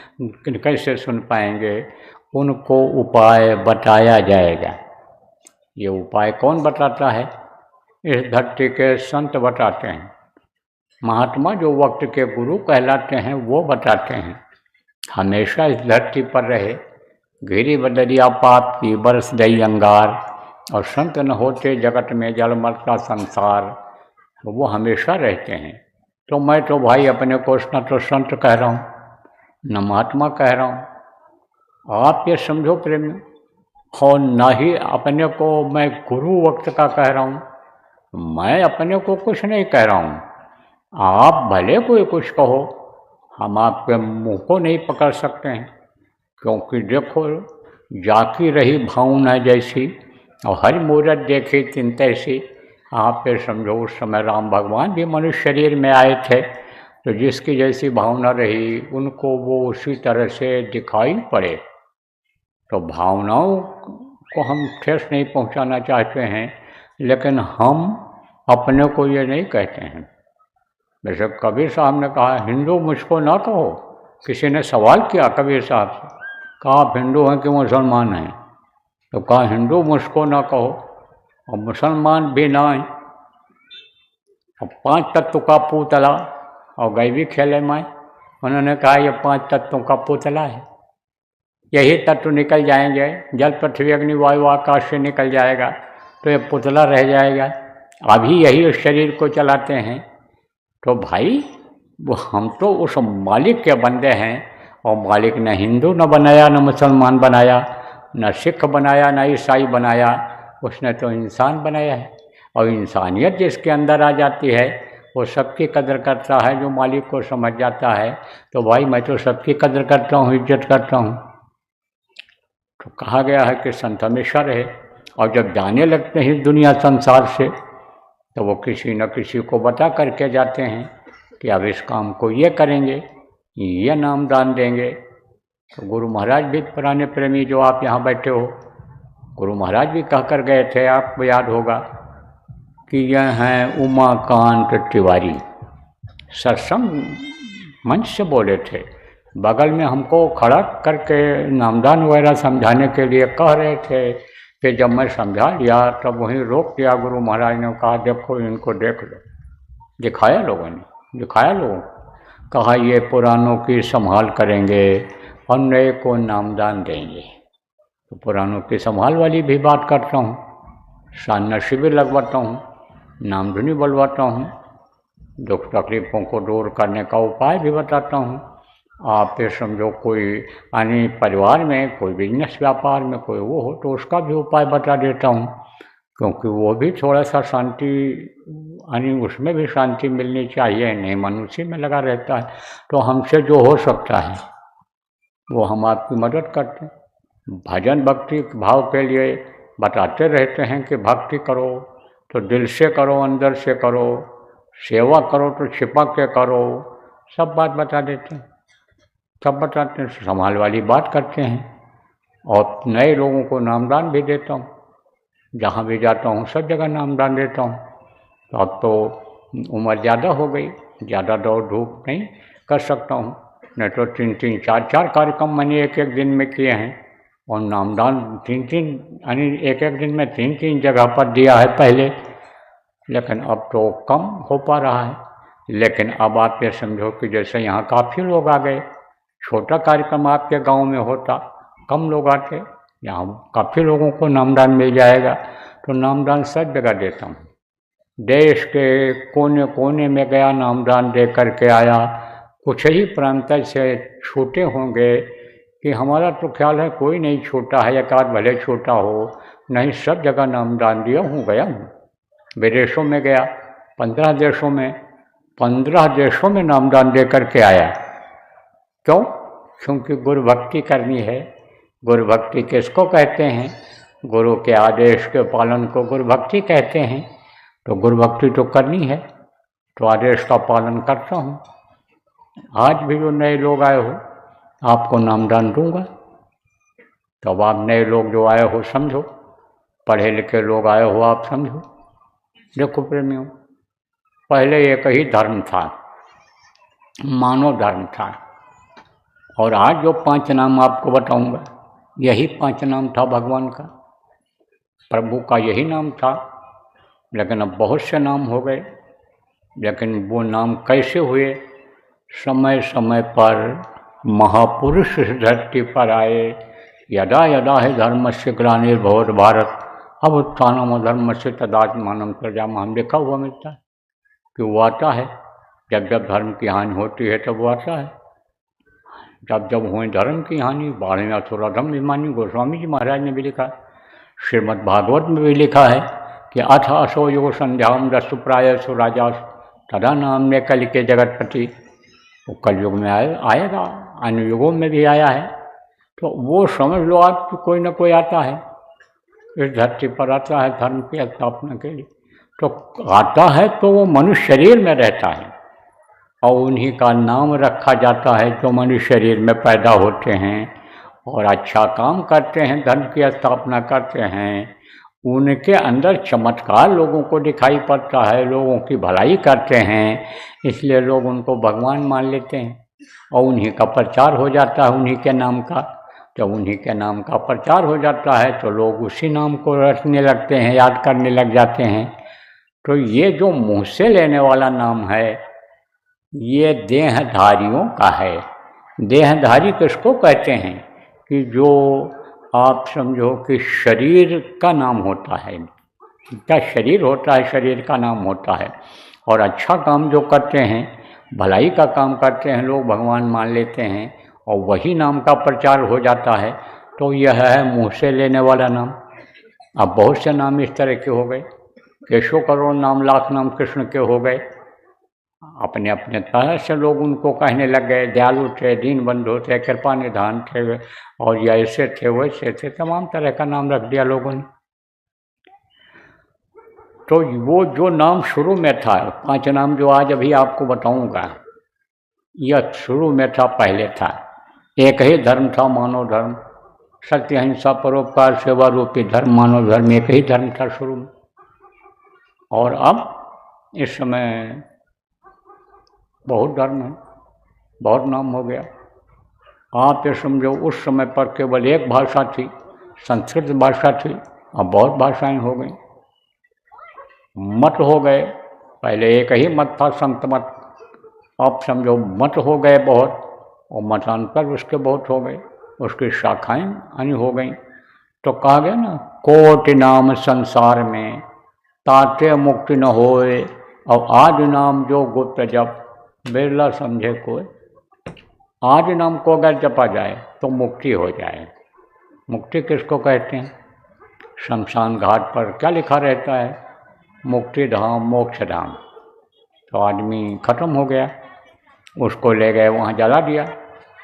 कैसे सुन पाएंगे। उनको उपाय बताया जाएगा। ये उपाय कौन बताता है? इस धरती के संत बताते हैं। महात्मा जो वक्त के गुरु कहलाते हैं, वो बताते हैं। हमेशा इस धरती पर रहे, घिरी बदरिया पाप की बरस दई अंगार, और संत न होते जगत में जलमल का संसार, वो हमेशा रहते हैं। तो मैं तो भाई अपने को न तो संत कह रहा हूँ, न महात्मा कह रहा हूँ। आप ये समझो प्रेमी, और न ही अपने को मैं गुरु वक्त का कह रहा हूँ। मैं अपने को कुछ नहीं कह रहा हूँ। आप भले कोई कुछ कहो, हम आपके मुंह को नहीं पकड़ सकते हैं, क्योंकि देखो जाकी रही भावना जैसी, और हर मूरत देखी चिंता सी। आप ये समझो उस समय राम भगवान भी मनुष्य शरीर में आए थे, तो जिसकी जैसी भावना रही उनको वो उसी तरह से दिखाई पड़े। तो भावनाओं को हम ठेस नहीं पहुंचाना चाहते हैं, लेकिन हम अपने को ये नहीं कहते हैं। जैसे कबीर साहब ने कहा, हिंदू मुझको ना कहो। किसी ने सवाल किया कबीर साहब से, कहा आप हिंदू हैं कि मुसलमान हैं? तो कहा हिंदू मुझको ना कहो और मुसलमान भी ना हैं। और 5 तत्व का पुतला और गई भी खेले माए। उन्होंने कहा ये 5 तत्वों का पुतला है, यही तत्व निकल जाएंगे, जल पृथ्वी अग्नि वायु आकाश से निकल जाएगा तो ये पुतला रह जाएगा। अभी यही उस शरीर को चलाते हैं। तो भाई वो हम तो उस मालिक के बंदे हैं, और मालिक न हिंदू न बनाया, न मुसलमान बनाया, न सिख बनाया, न ईसाई बनाया, उसने तो इंसान बनाया है। और इंसानियत जिसके अंदर आ जाती है वो सबकी कदर करता है। जो मालिक को समझ जाता है तो भाई मैं तो सबकी कदर करता हूँ, इज्जत करता हूँ। तो कहा गया है कि संत हमेशा रहे, और जब जाने लगते हैं दुनिया संसार से तो वो किसी न किसी को बता करके जाते हैं कि अब इस काम को ये करेंगे, ये नाम दान देंगे। तो गुरु महाराज भी पुराने प्रेमी जो आप यहाँ बैठे हो, गुरु महाराज भी कह कर गए थे, आपको याद होगा कि यह हैं उमाकांत तिवारी। सत्संग मंच से बोले थे, बगल में हमको खड़ा करके नामदान वगैरह समझाने के लिए कह रहे थे कि जब मैं समझा लिया तब वहीं रोक दिया गुरु महाराज ने, कहा देखो इनको देख लो। दिखाया लोगों ने, दिखाया लोगों को, कहा ये पुरानों की संभाल करेंगे और नए को नामदान देंगे। तो पुरानों की संभाल वाली भी बात करता हूँ, सान्य शिविर लगवाता हूँ, नामधुनी बुलवाता हूँ, दुख तकलीफ़ों को दूर करने का उपाय भी बताता हूँ। आप ये समझो कोई यानी परिवार में कोई बिजनेस व्यापार में कोई वो हो तो उसका भी उपाय बता देता हूँ, क्योंकि वो भी थोड़ा सा शांति यानी उसमें भी शांति मिलनी चाहिए, नहीं मन उसी में लगा रहता है। तो हमसे जो हो सकता है वो हम आपकी मदद करते हैं। भजन भक्ति भाव के लिए बताते रहते हैं कि भक्ति करो तो दिल से करो, अंदर से करो, सेवा करो तो छिपा के करो, सब बात बता देते हैं, सब बताते हैं, संभाल वाली बात करते हैं। और नए लोगों को नामदान भी देता हूँ, जहाँ भी जाता हूँ सब जगह नामदान देता हूँ। तो अब तो उम्र ज़्यादा हो गई, ज़्यादा दौड़ धूप नहीं कर सकता हूँ, नहीं तो 3-3, 4-4 कार्यक्रम मैंने एक दिन में किए हैं, और नामदान 3-3 यानी एक दिन में 3-3 जगह पर दिया है पहले, लेकिन अब तो कम हो पा रहा है। लेकिन अब आप ये समझो कि जैसे यहाँ काफ़ी लोग आ गए, छोटा कार्यक्रम आपके गांव में होता, कम लोग आते, यहाँ काफ़ी लोगों को नामदान मिल जाएगा। तो नामदान सब जगह देता हूँ, देश के कोने कोने में गया नामदान दे करके आया। कुछ ही प्रांत से छूटे होंगे कि हमारा तो ख्याल है कोई नहीं छूटा है, एक आध भले छोटा हो, नहीं सब जगह नामदान दिया हूँ। गया हूँ विदेशों में गया, 15 देशों में नामदान दे करके आया। क्यों? क्योंकि गुरु भक्ति करनी है। गुरु भक्ति किसको कहते हैं? गुरु के आदेश के पालन को गुरु भक्ति कहते हैं। तो गुरु भक्ति तो करनी है, तो आदेश का पालन करता हूँ। आज भी जो नए लोग आए हो आपको नामदान दूंगा, तो अब आप नए लोग जो आए हो समझो, पढ़े लिखे लोग आए हो आप समझो। देखो प्रेमियों, पहले एक ही धर्म था, मानव धर्म था, और आज जो 5 नाम आपको बताऊंगा यही 5 नाम था भगवान का, प्रभु का यही नाम था। लेकिन अब बहुत से नाम हो गए, लेकिन वो नाम कैसे हुए? समय समय पर महापुरुष इस धरती पर आए। यदा यदा ही धर्मस्य ग्लानिर्भवत् भारत अभ्युत्थानम् अधर्मस्य तदात्मानं प्रजाम्यहम्, लिखा हुआ मिलता है कि वो आता है जब जब धर्म की हानि होती है, तब वो आता है। जब जब हुए धर्म की हानि, बाढ़ असुरधम अभिमानी, गोस्वामी जी महाराज ने भी लिखा, श्रीमद् भागवत में भी लिखा है कि अथ असो युग संध्याम दस्यु प्राय सुराजा तदा नाम में कल के जगतपति। वो कलयुग में आएगा, अन्य युगों में भी आया है। तो वो समझ लो आप कि कोई ना कोई आता है, इस धरती पर आता है धर्म की स्थापना के लिए। तो आता है तो वो मनुष्य शरीर में रहता है, और उन्हीं का नाम रखा जाता है जो मनुष्य शरीर में पैदा होते हैं और अच्छा काम करते हैं, धर्म की स्थापना करते हैं। उनके अंदर चमत्कार लोगों को दिखाई पड़ता है, लोगों की भलाई करते हैं, इसलिए लोग उनको भगवान मान लेते हैं, और उन्हीं का प्रचार हो जाता है, उन्हीं के नाम का। जब उन्हीं के नाम का प्रचार हो जाता है तो लोग उसी नाम को रटने लगते हैं, याद करने लग जाते हैं। तो ये जो मुँह से लेने वाला नाम है ये देहधारियों का है। देहधारी किसको कहते हैं कि जो आप समझो कि शरीर का नाम होता है, क्या शरीर होता है, शरीर का नाम होता है। और अच्छा काम जो करते हैं, भलाई का काम करते हैं, लोग भगवान मान लेते हैं और वही नाम का प्रचार हो जाता है। तो यह है मुँह से लेने वाला नाम। अब बहुत से नाम इस तरह के हो गए, केशव करोड़ नाम लाख नाम कृष्ण के हो गए। अपने अपने तरह से लोग उनको कहने लग गए, दयालु थे, दीन बंधु थे, कृपा निधान थे, और ये ऐसे थे वैसे थे, तमाम तरह का नाम रख दिया लोगों ने। तो वो जो नाम शुरू में था, 5 नाम जो आज अभी आपको बताऊंगा, यह शुरू में था, पहले था। एक ही धर्म था, मानव धर्म, सत्य अहिंसा परोपकार सेवा रूपी धर्म, मानव धर्म, एक ही धर्म था शुरू में। और अब इस समय बहुत धर्म है, बहुत नाम हो गया। आप ये समझो उस समय पर केवल एक भाषा थी, संस्कृत भाषा थी, अब बहुत भाषाएं हो गई। मत हो गए, पहले एक ही मत था, संत मत, आप समझो मत हो गए बहुत, और मतांतर उसके बहुत हो गए, उसकी शाखाएं अन्य हो गई। तो कहा गया ना, कोटि नाम संसार में ताते मुक्ति न होए, और आदि नाम जो गुप्त जप बिरला समझे कोई। आदि नाम को अगर जपा जाए तो मुक्ति हो जाए। मुक्ति किसको कहते हैं? शमशान घाट पर क्या लिखा रहता है? मुक्ति धाम, मोक्ष धाम। तो आदमी खत्म हो गया, उसको ले गए वहाँ जला दिया,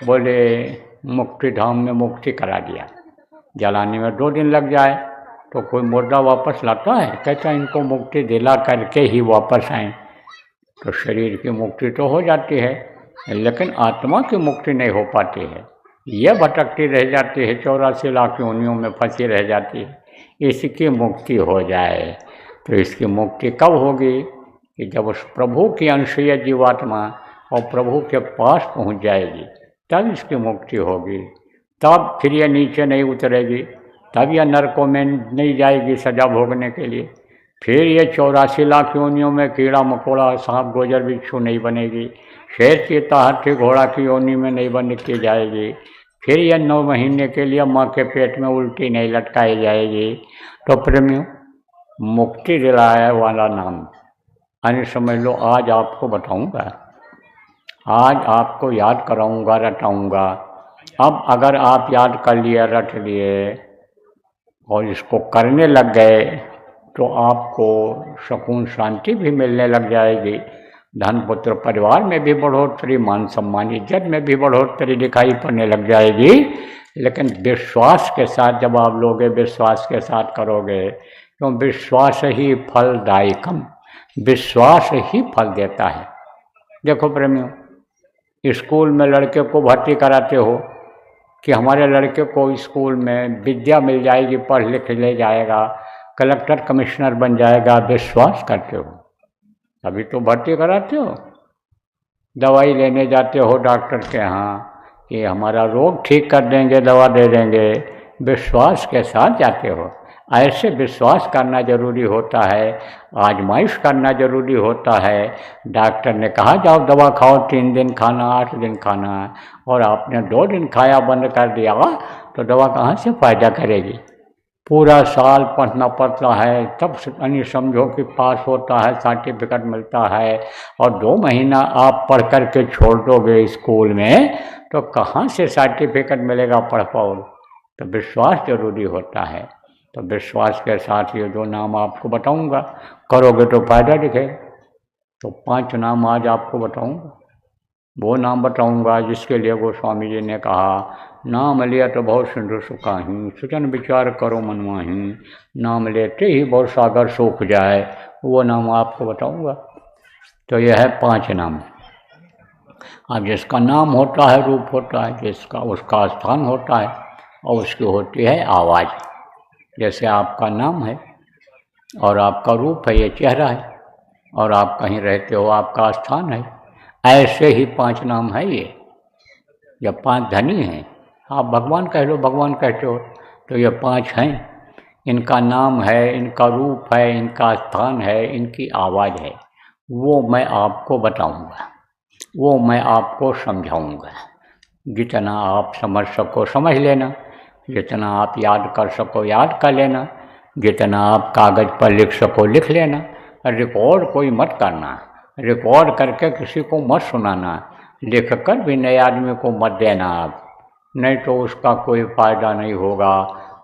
बोले मुक्ति धाम में मुक्ति करा दिया। जलाने में 2 दिन लग जाए तो कोई मुर्दा वापस लाता है? कहता है इनको मुक्ति दिला करके ही वापस आए। तो शरीर की मुक्ति तो हो जाती है, लेकिन आत्मा की मुक्ति नहीं हो पाती है। यह भटकती रह जाती है, 84 लाख योनियों में फंसी रह जाती है। इसकी मुक्ति हो जाए तो इसकी मुक्ति कब होगी? कि जब उस प्रभु की अंशीय जीवात्मा और प्रभु के पास पहुंच जाएगी, तब इसकी मुक्ति होगी। तब फिर ये नीचे नहीं उतरेगी, तब यह नरकों में नहीं जाएगी सजा भोगने के लिए। फिर ये 84 लाख योनियों में कीड़ा मकोड़ा सांप गोजर बिच्छू नहीं बनेगी, शेर चीता हाथी घोड़ा की योनि में नहीं बन के जाएगी। फिर यह 9 महीने के लिए माँ के पेट में उल्टी नहीं लटकाई जाएगी। तो प्रेमियों, मुक्ति दिलाने वाला नाम अन्य समझ लो, आज आपको बताऊंगा, आज आपको याद कराऊंगा, रटाऊंगा। अब अगर आप याद कर लिए, रट लिए और इसको करने लग गए तो आपको सुकून शांति भी मिलने लग जाएगी, धन पुत्र परिवार में भी बढ़ोतरी, मान सम्मान इज्जत में भी बढ़ोतरी दिखाई पड़ने लग जाएगी। लेकिन विश्वास के साथ जब आप लोगे, विश्वास के साथ करोगे, तो विश्वास ही फलदायकम, विश्वास ही फल देता है। देखो प्रेमियों, स्कूल में लड़के को भर्ती कराते हो कि हमारे लड़के को स्कूल में विद्या मिल जाएगी, पढ़ लिख ले जाएगा, कलेक्टर कमिश्नर बन जाएगा, विश्वास करते हो, अभी तो भर्ती कराते हो। दवाई लेने जाते हो डॉक्टर के यहाँ कि हमारा रोग ठीक कर देंगे, दवा दे देंगे, विश्वास के साथ जाते हो। ऐसे विश्वास करना जरूरी होता है, आजमाइश करना जरूरी होता है। डॉक्टर ने कहा जाओ दवा खाओ, 3 दिन खाना, 8 दिन खाना, और आपने 2 दिन खाया बंद कर दिया तो दवा कहाँ से फ़ायदा करेगी? पूरा साल पढ़ना पड़ता है, तब यानी समझो कि पास होता है, सर्टिफिकेट मिलता है। और 2 महीना आप पढ़ कर के छोड़ दोगे स्कूल में तो कहाँ से सर्टिफिकेट मिलेगा, पढ़ पाओगे? तो विश्वास जरूरी होता है। तो विश्वास के साथ ये जो नाम आपको बताऊंगा, करोगे तो फायदा दिखेगा। तो 5 नाम आज आपको बताऊंगा। वो नाम बताऊंगा जिसके लिए गोस्वामी जी ने कहा, नाम लिया तो बहुत सिंधु सुखाही, सुजन विचार करो मनमाही, नाम लेते ही बहुत सागर सूख जाए। वो नाम आपको बताऊंगा। तो यह है 5 नाम। अब जिसका नाम होता है, रूप होता है, जिसका उसका स्थान होता है, और उसकी होती है आवाज़। जैसे आपका नाम है और आपका रूप है, ये चेहरा है, और आप कहीं रहते हो, आपका स्थान है। ऐसे ही 5 नाम है ये। जब 5 धनी हैं, आप भगवान कह लो, भगवान कहते हो, तो ये 5 हैं। इनका नाम है, इनका रूप है, इनका स्थान है, इनकी आवाज़ है, वो मैं आपको बताऊंगा, वो मैं आपको समझाऊंगा। जितना आप समझ सको समझ लेना, जितना आप याद कर सको याद कर लेना, जितना आप कागज़ पर लिख सको लिख लेना। रिकॉर्ड कोई मत करना, रिकॉर्ड करके किसी को मत सुनाना, लिख कर भी नए आदमी को मत देना आप, नहीं तो उसका कोई फ़ायदा नहीं होगा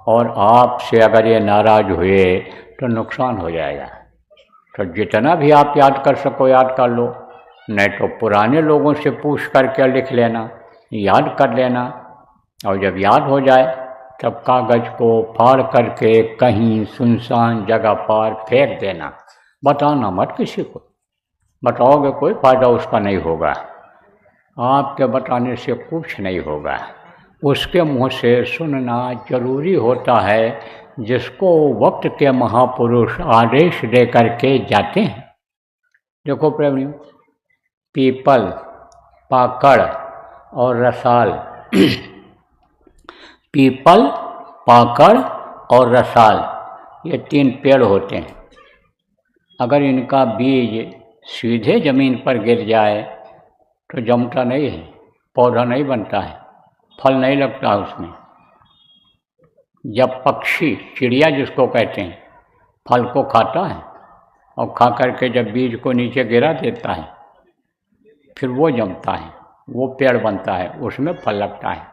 और आपसे अगर ये नाराज़ हुए तो नुकसान हो जाएगा। तो जितना भी आप याद कर सको याद कर लो, नहीं तो पुराने लोगों से पूछ करके लिख लेना, याद कर लेना, और जब याद हो जाए तब कागज़ को फाड़ करके कहीं सुनसान जगह पर फेंक देना। बताना मत किसी को, बताओगे कोई फ़ायदा उसका नहीं होगा, आपके बताने से कुछ नहीं होगा। उसके मुँह से सुनना जरूरी होता है, जिसको वक्त के महापुरुष आदेश दे करके जाते हैं। देखो प्रेमियों, पीपल, पाकड़ और रसाल पीपल, पाकड़ और रसाल, ये 3 पेड़ होते हैं। अगर इनका बीज सीधे ज़मीन पर गिर जाए तो जमता नहीं है, पौधा नहीं बनता है, फल नहीं लगता उसमें। जब पक्षी, चिड़िया जिसको कहते हैं, फल को खाता है और खा करके जब बीज को नीचे गिरा देता है, फिर वो जमता है, वो पेड़ बनता है, उसमें फल लगता है।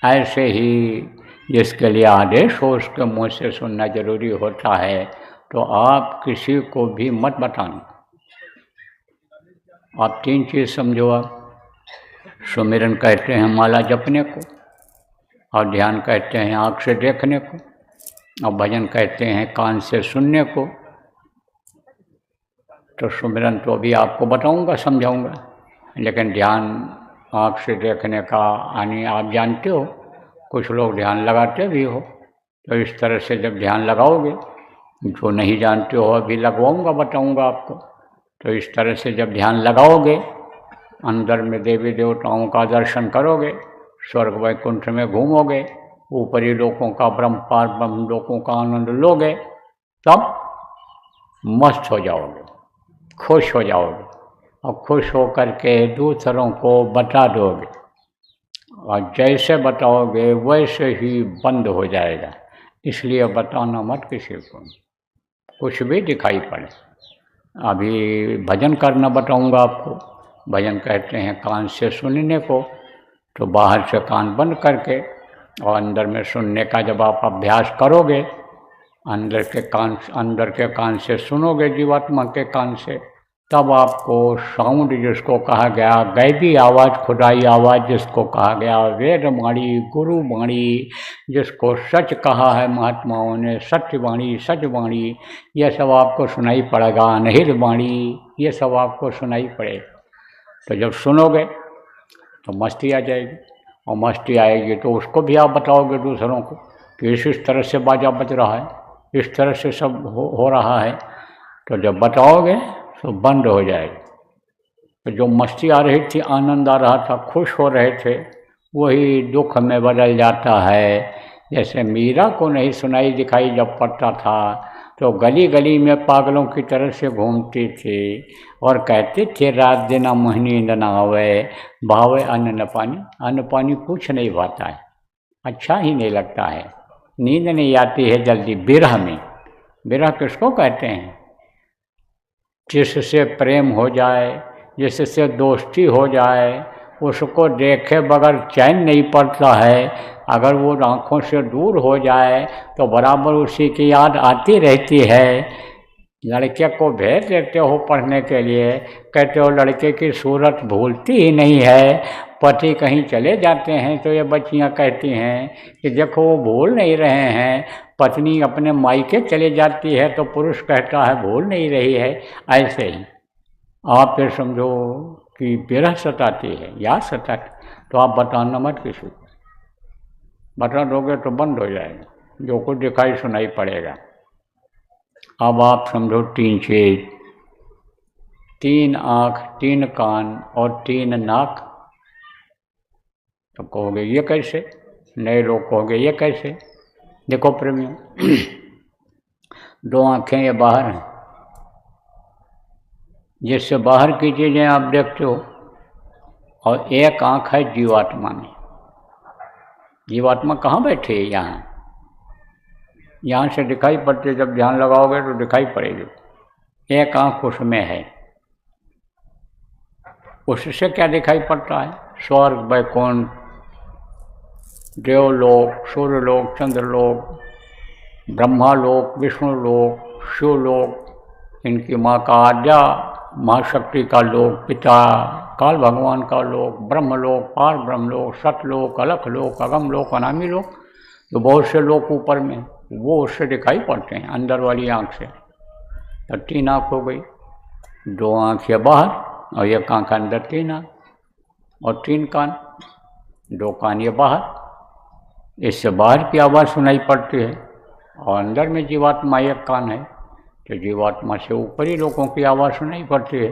ऐसे ही जिसके लिए आदेश हो उसके मुँह से सुनना जरूरी होता है। तो आप किसी को भी मत बताना। आप 3 चीज़ समझो। आप सुमिरन कहते हैं माला जपने को, और ध्यान कहते हैं आँख से देखने को, और भजन कहते हैं कान से सुनने को। तो सुमिरन तो अभी आपको बताऊंगा, समझाऊंगा, लेकिन ध्यान आँख से देखने का यानी आप जानते हो, कुछ लोग ध्यान लगाते भी हो। तो इस तरह से जब ध्यान लगाओगे, जो नहीं जानते हो अभी लगवाऊंगा, बताऊंगा आपको। तो इस तरह से जब ध्यान लगाओगे, अंदर में देवी देवताओं का दर्शन करोगे, स्वर्ग वैकुंठ में घूमोगे, ऊपरी लोकों का ब्रह्म लोकों का आनंद लोगे, तब मस्त हो जाओगे, खुश हो जाओगे, और खुश होकर के दूसरों को बता दोगे, और जैसे बताओगे वैसे ही बंद हो जाएगा। इसलिए बताना मत किसी को, कुछ भी दिखाई पड़े। अभी भजन करना बताऊंगा आपको। भजन कहते हैं कान से सुनने को, तो बाहर से कान बंद करके और अंदर में सुनने का जब आप अभ्यास करोगे, अंदर के कान से सुनोगे, जीवात्मा के कान से, तब आपको साउंड जिसको कहा गया, गैबी आवाज़, खुदाई आवाज़ जिसको कहा गया, वेद वाणी, गुरु वाणी, जिसको सच कहा है महात्माओं ने, सत्य वाणी, सच वाणी, यह सब आपको सुनाई पड़ेगा। अनहित वाणी, ये सब आपको सुनाई पड़े। तो जब सुनोगे तो मस्ती आ जाएगी, और मस्ती आएगी तो उसको भी आप बताओगे दूसरों को कि इस तरह से बाजा बज रहा है, इस तरह से सब हो रहा है। तो जब बताओगे तो बंद हो जाएगी। तो जो मस्ती आ रही थी, आनंद आ रहा था, खुश हो रहे थे, वही दुख में बदल जाता है। जैसे मीरा को नहीं सुनाई दिखाई जब पड़ता था, तो गली गली में पागलों की तरह से घूमती थी और कहते थे रात दिन मुँह नींद न आवे, भावे अन्न न पानी। अन्न पानी कुछ नहीं भाता है, अच्छा ही नहीं लगता है, नींद नहीं आती है जल्दी। बिरह में, बिरह किसको कहते हैं? जिससे प्रेम हो जाए, जिससे दोस्ती हो जाए, उसको देखे बगैर चैन नहीं पड़ता है। अगर वो आँखों से दूर हो जाए तो बराबर उसी की याद आती रहती है। लड़के को भेज देते हो पढ़ने के लिए, कहते हो लड़के की सूरत भूलती ही नहीं है। पति कहीं चले जाते हैं तो ये बच्चियां कहती हैं कि देखो वो भूल नहीं रहे हैं। पत्नी अपने मायके चले जाती है तो पुरुष कहता है भूल नहीं रही है। ऐसे ही आप ये समझो कि विरह सताती है, याद सताती, तो आप बताना मत किसी को। बता दोगे तो बंद हो जाएगा, जो कुछ दिखाई सुनाई पड़ेगा। अब आप समझो 3 चीज, 3 आँख, 3 कान और 3 नाक। तो कहोगे ये कैसे? नए लोग कहोगे ये कैसे? देखो प्रेमियों, दो आँखें ये बाहर हैं, जिससे बाहर की चीज़ें आप देखते हो, और एक आँख है जीवात्मा में। जीवात्मा कहाँ बैठी है? यहाँ से दिखाई पड़ती है, जब ध्यान लगाओगे तो दिखाई पड़ेगी। एक आँख उसमें है। उससे क्या दिखाई पड़ता है? स्वर्ग, वैकुंठ, देवलोक, सूर्यलोक, चंद्रलोक, ब्रह्मालोक, विष्णुलोक, शिवलोक, इनकी माँ का आद्या महाशक्ति का लोक, पिता काल भगवान का लोक, ब्रह्मलोक, पार ब्रह्मलोक, सतलोक, अलख लोक, अगम लोक, अनामी लोक, तो बहुत से लोक ऊपर में, वो उससे दिखाई पड़ते हैं अंदर वाली आँख से। तो 3 आँख हो गई, 2 आँख ये बाहर और 1 आँख अंदर, 3 आँख, और 3 कान, 2 कान ये बाहर। इससे बाहर की आवाज़ सुनाई पड़ती है, और अंदर में जीवात्मा 1 कान है, तो जीवात्मा से ऊपरी लोगों की आवाज़ सुनाई पड़ती है।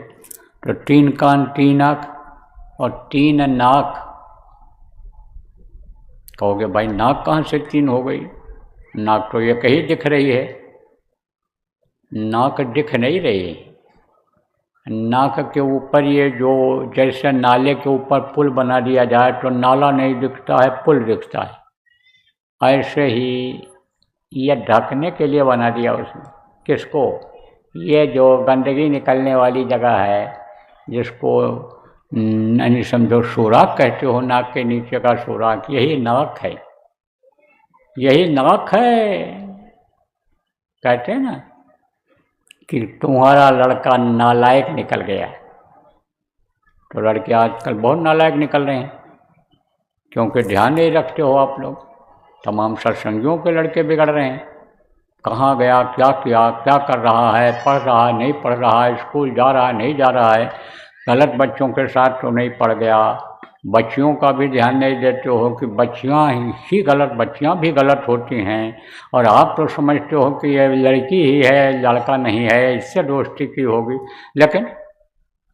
तो 3 कान, 3 आँख और 3 नाक। कहोगे भाई नाक कहाँ से 3 हो गई? नाक तो ये कहीं दिख रही है। नाक दिख नहीं रही। नाक के ऊपर ये जो जैसे नाले के ऊपर पुल बना दिया जाए तो नाला नहीं दिखता है, पुल दिखता है। ऐसे ही ये ढकने के लिए बना दिया उसने। किसको? ये जो गंदगी निकलने वाली जगह है, जिसको यानी समझो सुराख कहते हो, नाक के नीचे का सुराख, यही नाक है। यही नाक है। कहते हैं ना कि तुम्हारा लड़का नालायक निकल गया। तो लड़के आजकल बहुत नालायक निकल रहे हैं, क्योंकि ध्यान नहीं रखते हो आप लोग। तमाम सत्संगियों के लड़के बिगड़ रहे हैं। कहाँ गया, क्या किया, क्या कर रहा है, पढ़ रहा है, नहीं पढ़ रहा है, स्कूल जा रहा है, नहीं जा रहा है, गलत बच्चों के साथ तो नहीं पड़ गया। बच्चियों का भी ध्यान नहीं देते हो कि बच्चियाँ ही गलत, बच्चियाँ भी गलत होती हैं, और आप तो समझते हो कि ये लड़की ही है, लड़का नहीं है, इससे दोस्ती की होगी। लेकिन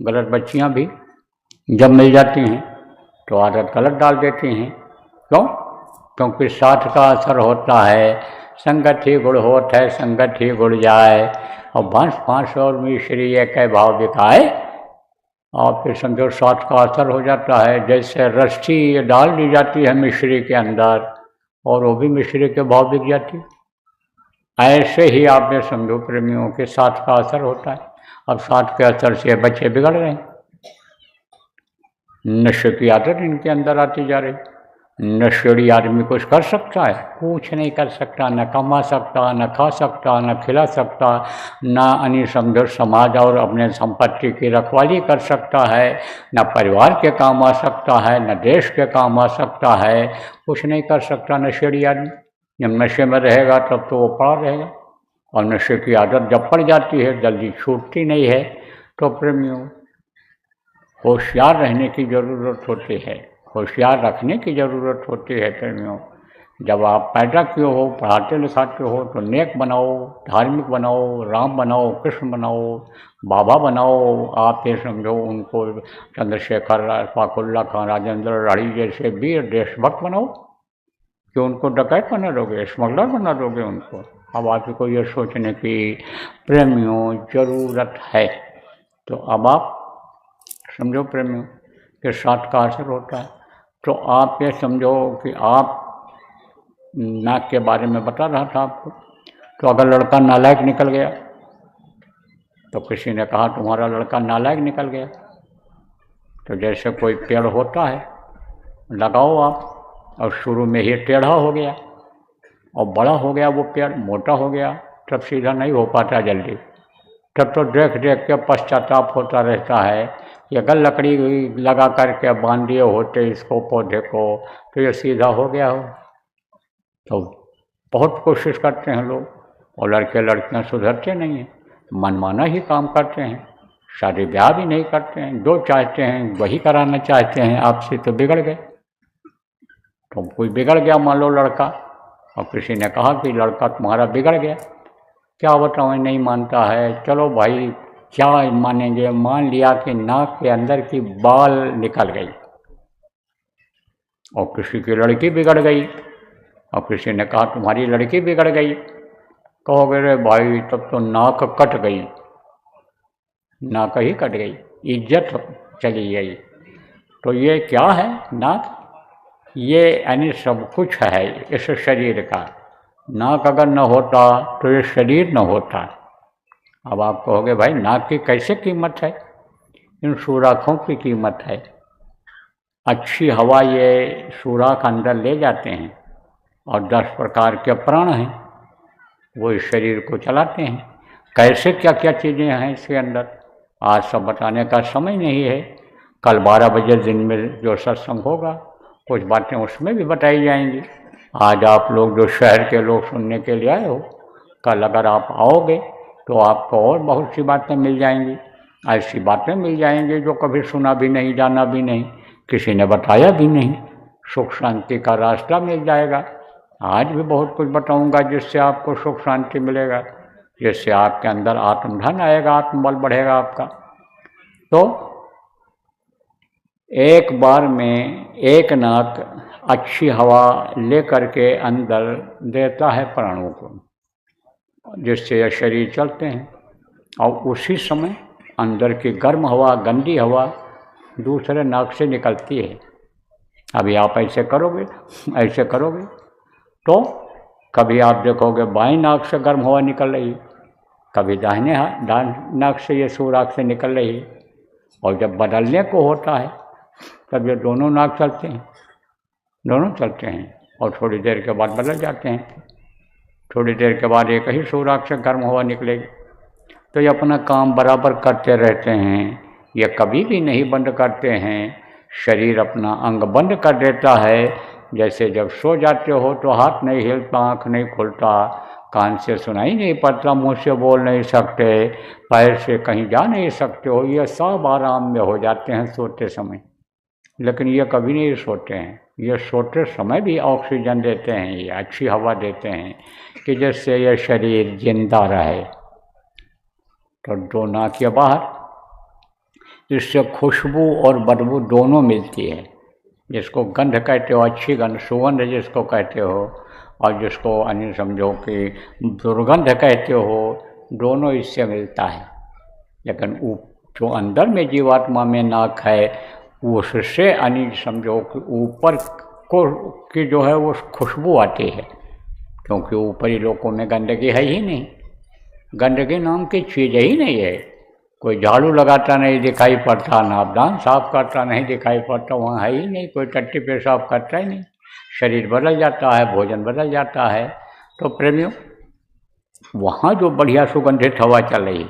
गलत बच्चियाँ भी जब मिल जाती हैं तो आदत गलत डाल देती हैं। क्यों? क्योंकि साथ का असर होता है। संगत ही गुड़ होत है, संगत ही गुड़ जाए, और भंस फांस और मिश्री ये कह भाव बिकाए। और फिर समझो साथ का असर हो जाता है। जैसे रस्सी डाल दी जाती है मिश्री के अंदर, और वो भी मिश्री के भाव बिक जाती। ऐसे ही आप ये समझो प्रेमियों के साथ का असर होता है। अब साथ के असर से बच्चे बिगड़ रहे हैं। नशे की आदत इनके अंदर आती जा रही। नशेड़ी आदमी कुछ कर सकता है? कुछ नहीं कर सकता। न कमा सकता, न खा सकता, न खिला सकता, न अन्य समझो समाज और अपने संपत्ति की रखवाली कर सकता है, न परिवार के काम आ सकता है, न देश के काम आ सकता है। कुछ नहीं कर सकता नशेड़ी आदमी। जब नशे में रहेगा तब तो वो पड़ा रहेगा, और नशे की आदत जब पड़ जाती है जल्दी छूटती नहीं है। तो प्रेमियों, होशियार रहने की ज़रूरत होती है, होशियार रखने की ज़रूरत होती है प्रेमियों। जब आप पैदा किए हो, पढ़ाते लिखाते हो, तो नेक बनाओ, धार्मिक बनाओ, राम बनाओ, कृष्ण बनाओ, बाबा बनाओ। आप ये समझो उनको चंद्रशेखर, अशफाकुल्ला खां, राजेंद्र राठी जैसे वीर देशभक्त बनाओ, कि उनको डकैत बना दोगे, स्मगलर बना दोगे उनको। अब आपको ये सोचने की प्रेमियों ज़रूरत है। तो अब आप समझो प्रेमियों के साथ का असर होता है। तो आप ये समझो कि आप नाक के बारे में बता रहा था आपको। तो अगर लड़का नालायक निकल गया, तो किसी ने कहा तुम्हारा लड़का नालायक निकल गया, तो जैसे कोई पेड़ होता है, लगाओ आप, और शुरू में ही टेढ़ा हो गया और बड़ा हो गया, वो पेड़ मोटा हो गया, तब सीधा नहीं हो पाता जल्दी। तब तो देख देख के पश्चाताप होता रहता है कि अगर लकड़ी लगा करके बांध दिए होते इसको, पौधे को, तो ये सीधा हो गया हो। तो बहुत कोशिश करते हैं लोग, और लड़के लड़कियां सुधरते नहीं हैं, मनमाना ही काम करते हैं, शादी ब्याह भी नहीं करते हैं, जो चाहते हैं वही कराना चाहते हैं आपसे, तो बिगड़ गए। तो कोई बिगड़ गया, मान लो लड़का, और किसी ने कहा कि लड़का तुम्हारा बिगड़ गया, क्या बताऊँ, नहीं मानता है। चलो भाई क्या मानेंगे, मान लिया कि नाक के अंदर की बाल निकल गई, और किसी की लड़की बिगड़ गई, और किसी ने कहा तुम्हारी लड़की बिगड़ गई। कहोगे रे भाई तब तो नाक कट गई, नाक ही कट गई, इज्जत चली गई। तो ये क्या है नाक? ये यानी सब कुछ है इस शरीर का। नाक अगर न होता तो ये शरीर न होता। अब आप कहोगे भाई नाक की कैसे कीमत है? इन सुराखों की कीमत है। अच्छी हवा ये सुराख अंदर ले जाते हैं और 10 प्रकार के प्राण हैं, वो इस शरीर को चलाते हैं। कैसे क्या क्या चीज़ें हैं इसके अंदर, आज सब बताने का समय नहीं है। कल 12 बजे दिन में जो सत्संग होगा कुछ बातें उसमें भी बताई जाएंगी। आज आप लोग जो शहर के लोग सुनने के लिए आए हो, कल अगर आप आओगे तो आपको और बहुत सी बातें मिल जाएंगी। ऐसी बातें मिल जाएंगी जो कभी सुना भी नहीं, जाना भी नहीं, किसी ने बताया भी नहीं। सुख शांति का रास्ता मिल जाएगा। आज भी बहुत कुछ बताऊंगा जिससे आपको सुख शांति मिलेगा, जिससे आपके अंदर आत्मधन आएगा, आत्मबल बढ़ेगा आपका। तो एक बार में एक नाक अच्छी हवा ले करके अंदर देता है प्राणों को, जिससे यह शरीर चलते हैं। और उसी समय अंदर की गर्म हवा, गंदी हवा दूसरे नाक से निकलती है। अभी आप ऐसे करोगे, ऐसे करोगे तो कभी आप देखोगे बाएं नाक से गर्म हवा निकल रही, कभी दाहिने नाक से ये सुराख से निकल रही। और जब बदलने को होता है तब ये दोनों नाक चलते हैं, दोनों चलते हैं और थोड़ी देर के बाद बदल जाते हैं। थोड़ी देर के बाद एक ही सुराख से गर्म हवा निकलेगी। तो ये अपना काम बराबर करते रहते हैं, ये कभी भी नहीं बंद करते हैं। शरीर अपना अंग बंद कर देता है। जैसे जब सो जाते हो तो हाथ नहीं हिलता, आँख नहीं खुलता, कान से सुनाई नहीं पड़ता, मुँह से बोल नहीं सकते, पैर से कहीं जा नहीं सकते हो। ये सब आराम में हो जाते हैं सोते समय। लेकिन ये कभी नहीं सोते हैं। ये सोते समय भी ऑक्सीजन देते हैं, ये अच्छी हवा देते हैं कि जिससे ये शरीर जिंदा रहे। तो दो नाक के बाहर जिससे खुशबू और बदबू दोनों मिलती है। जिसको गंध कहते हो, अच्छी गंध, सुगंध जिसको कहते हो, और जिसको अन्य समझो कि दुर्गंध कहते हो, दोनों इससे मिलता है। लेकिन जो अंदर में जीवात्मा में नाक है उससे अन्य समझो कि ऊपर को की जो है वो खुशबू आती है, क्योंकि ऊपरी लोकों में गंदगी है ही नहीं। गंदगी नाम की चीज़ ही नहीं है। कोई झाड़ू लगाता नहीं दिखाई पड़ता, नापदान साफ करता नहीं दिखाई पड़ता, वहाँ है ही नहीं। कोई टट्टी पेशाब करता ही नहीं। शरीर बदल जाता है, भोजन बदल जाता है। तो प्रेमियों, वहाँ जो बढ़िया सुगंधित हवा चल रही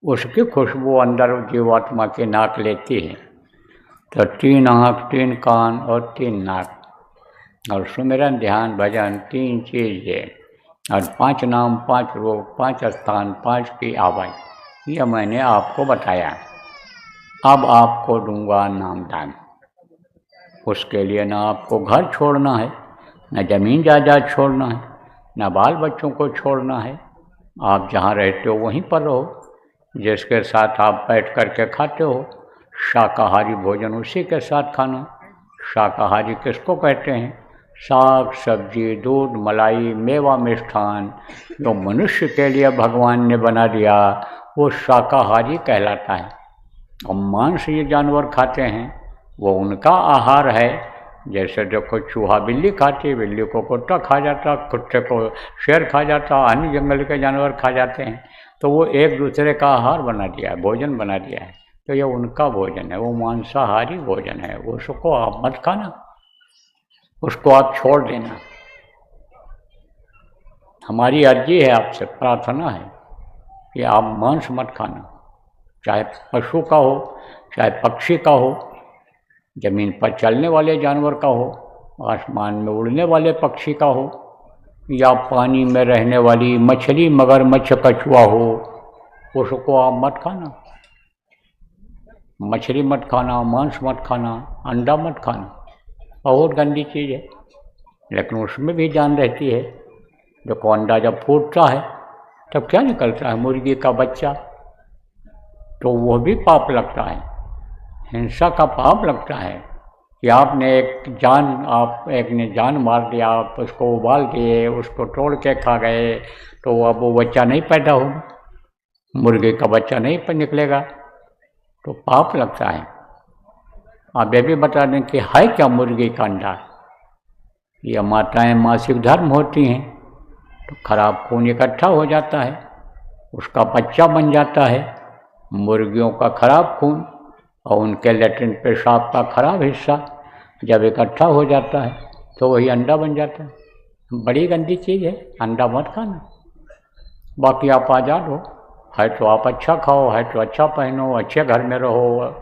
उसकी खुशबू अंदर जीवात्मा की नाक लेती है। तो 3 आँख, 3 कान और 3 नाक, और सुमिरन, ध्यान, भजन 3 चीज़ें, और 5 नाम, 5 रूप, 5 स्थान, 5 की आवाज़, यह मैंने आपको बताया। अब आपको दूंगा नामदान। उसके लिए न आपको घर छोड़ना है, न ज़मीन जायदाद छोड़ना है, न बाल बच्चों को छोड़ना है। आप जहाँ रहते हो वहीं पर रहो। जिसके साथ आप बैठ कर के खाते हो शाकाहारी भोजन उसी के साथ खाना। शाकाहारी किसको कहते हैं? साग सब्जी, दूध, मलाई, मेवा, मिष्ठान जो मनुष्य के लिए भगवान ने बना दिया वो शाकाहारी कहलाता है। और मांस ये जानवर खाते हैं वो उनका आहार है। जैसे देखो चूहा बिल्ली खाती है, बिल्ली को कुत्ता खा जाता, कुत्ते को शेर खा जाता, अन्य जंगल के जानवर खा जाते हैं। तो वो एक दूसरे का आहार बना दिया है, भोजन बना दिया है। तो ये उनका भोजन है, वो मांसाहारी भोजन है। उसको आप मत खाना, उसको आप छोड़ देना। हमारी अर्जी है आपसे, प्रार्थना है कि आप मांस मत खाना, चाहे पशु का हो, चाहे पक्षी का हो, जमीन पर चलने वाले जानवर का हो, आसमान में उड़ने वाले पक्षी का हो, या पानी में रहने वाली मछली, मगरमच्छ, कछुआ हो, उसको आप मत खाना। मछली मत खाना, मांस मत खाना, अंडा मत खाना, बहुत गंदी चीज़ है। लेकिन उसमें भी जान रहती है। देखो अंडा जब फूटता है तब क्या निकलता है? मुर्गी का बच्चा। तो वह भी पाप लगता है, हिंसा का पाप लगता है। कि आपने आप एक ने जान मार दिया, आप उसको उबाल दिए, उसको तोड़ के खा गए, तो अब वो बच्चा नहीं पैदा होगा, मुर्गे का बच्चा नहीं पर निकलेगा, तो पाप लगता है। आप ये भी बता दें कि है क्या मुर्गी का अंडा? ये माताएं मासिक धर्म होती हैं, तो खराब खून इकट्ठा हो जाता है, उसका बच्चा बन जाता है, मुर्गियों का खराब खून और उनके लैट्रिन पेशाब का खराब हिस्सा जब इकट्ठा हो जाता है तो वही अंडा बन जाता है। बड़ी गंदी चीज़ है, अंडा मत खाना। बाकी आप आज़ाद हो, है तो आप अच्छा खाओ, है तो अच्छा पहनो, अच्छे घर में रहो,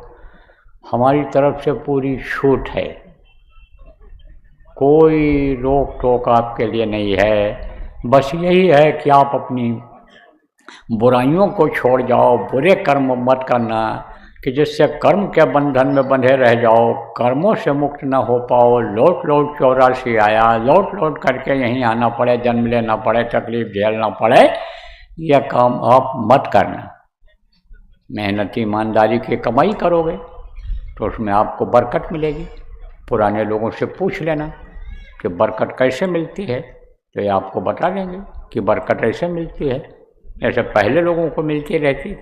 हमारी तरफ से पूरी छूट है, कोई रोक टोक आपके लिए नहीं है। बस यही है कि आप अपनी बुराइयों को छोड़ जाओ, बुरे कर्म मत करना, कि जिससे कर्म के बंधन में बंधे रह जाओ, कर्मों से मुक्त ना हो पाओ, लौट लौट 84 आया, लौट लौट करके यहीं आना पड़े, जन्म लेना पड़े, तकलीफ झेलना पड़े, यह काम आप मत करना। मेहनती ईमानदारी की कमाई करोगे तो उसमें आपको बरकत मिलेगी। पुराने लोगों से पूछ लेना कि बरकत कैसे मिलती है, तो ये आपको बता देंगे कि बरकत ऐसे मिलती है, ऐसे पहले लोगों को मिलती रहती।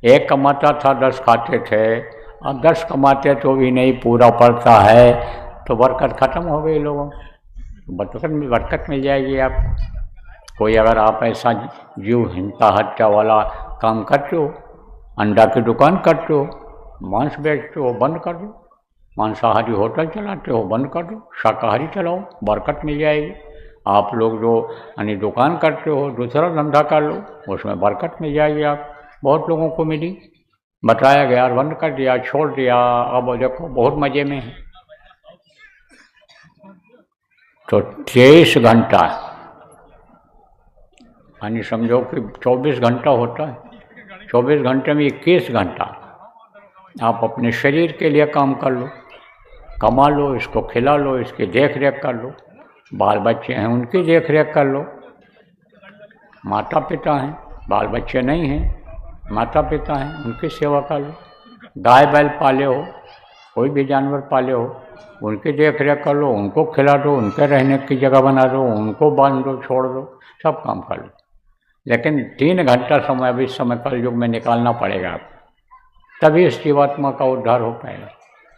एक कमाता था 10 खाते थे, अब 10 कमाते तो भी नहीं पूरा पड़ता है, तो बरकत ख़त्म हो गई लोगों, बरकत मिल जाएगी आपको। कोई अगर आप ऐसा जीव हिंसा हत्या वाला काम करते हो, अंडा की दुकान करते हो, मांस बेचते हो, बंद कर दो, मांसाहारी होटल चलाते हो, बंद कर दो, शाकाहारी चलाओ, बरकत मिल जाएगी। आप लोग जो यानी दुकान करते हो, दूसरा धंधा कर लो, उसमें बरकत मिल जाएगी। आप बहुत लोगों को मिली, बताया गया, बंद कर दिया, छोड़ दिया, अब देखो बहुत मज़े में है। तो 23 घंटा यानी समझो कि 24 घंटा होता है, 24 घंटे में 21 घंटा आप अपने शरीर के लिए काम कर लो, कमा लो, इसको खिला लो, इसकी देख रेख कर लो, बाल बच्चे हैं उनकी देख रेख कर लो, माता पिता हैं, बाल बच्चे नहीं हैं, माता पिता हैं, उनकी सेवा कर लो, गाय बैल पाले हो, कोई भी जानवर पाले हो, उनकी देख रेख कर लो, उनको खिला दो, उनके रहने की जगह बना दो, उनको बांध दो, छोड़ दो, सब काम कर लो। लेकिन 3 घंटा समय अब इस समय कलयुग में निकालना पड़ेगा आपको, तभी इस जीवात्मा का उद्धार हो पाएगा।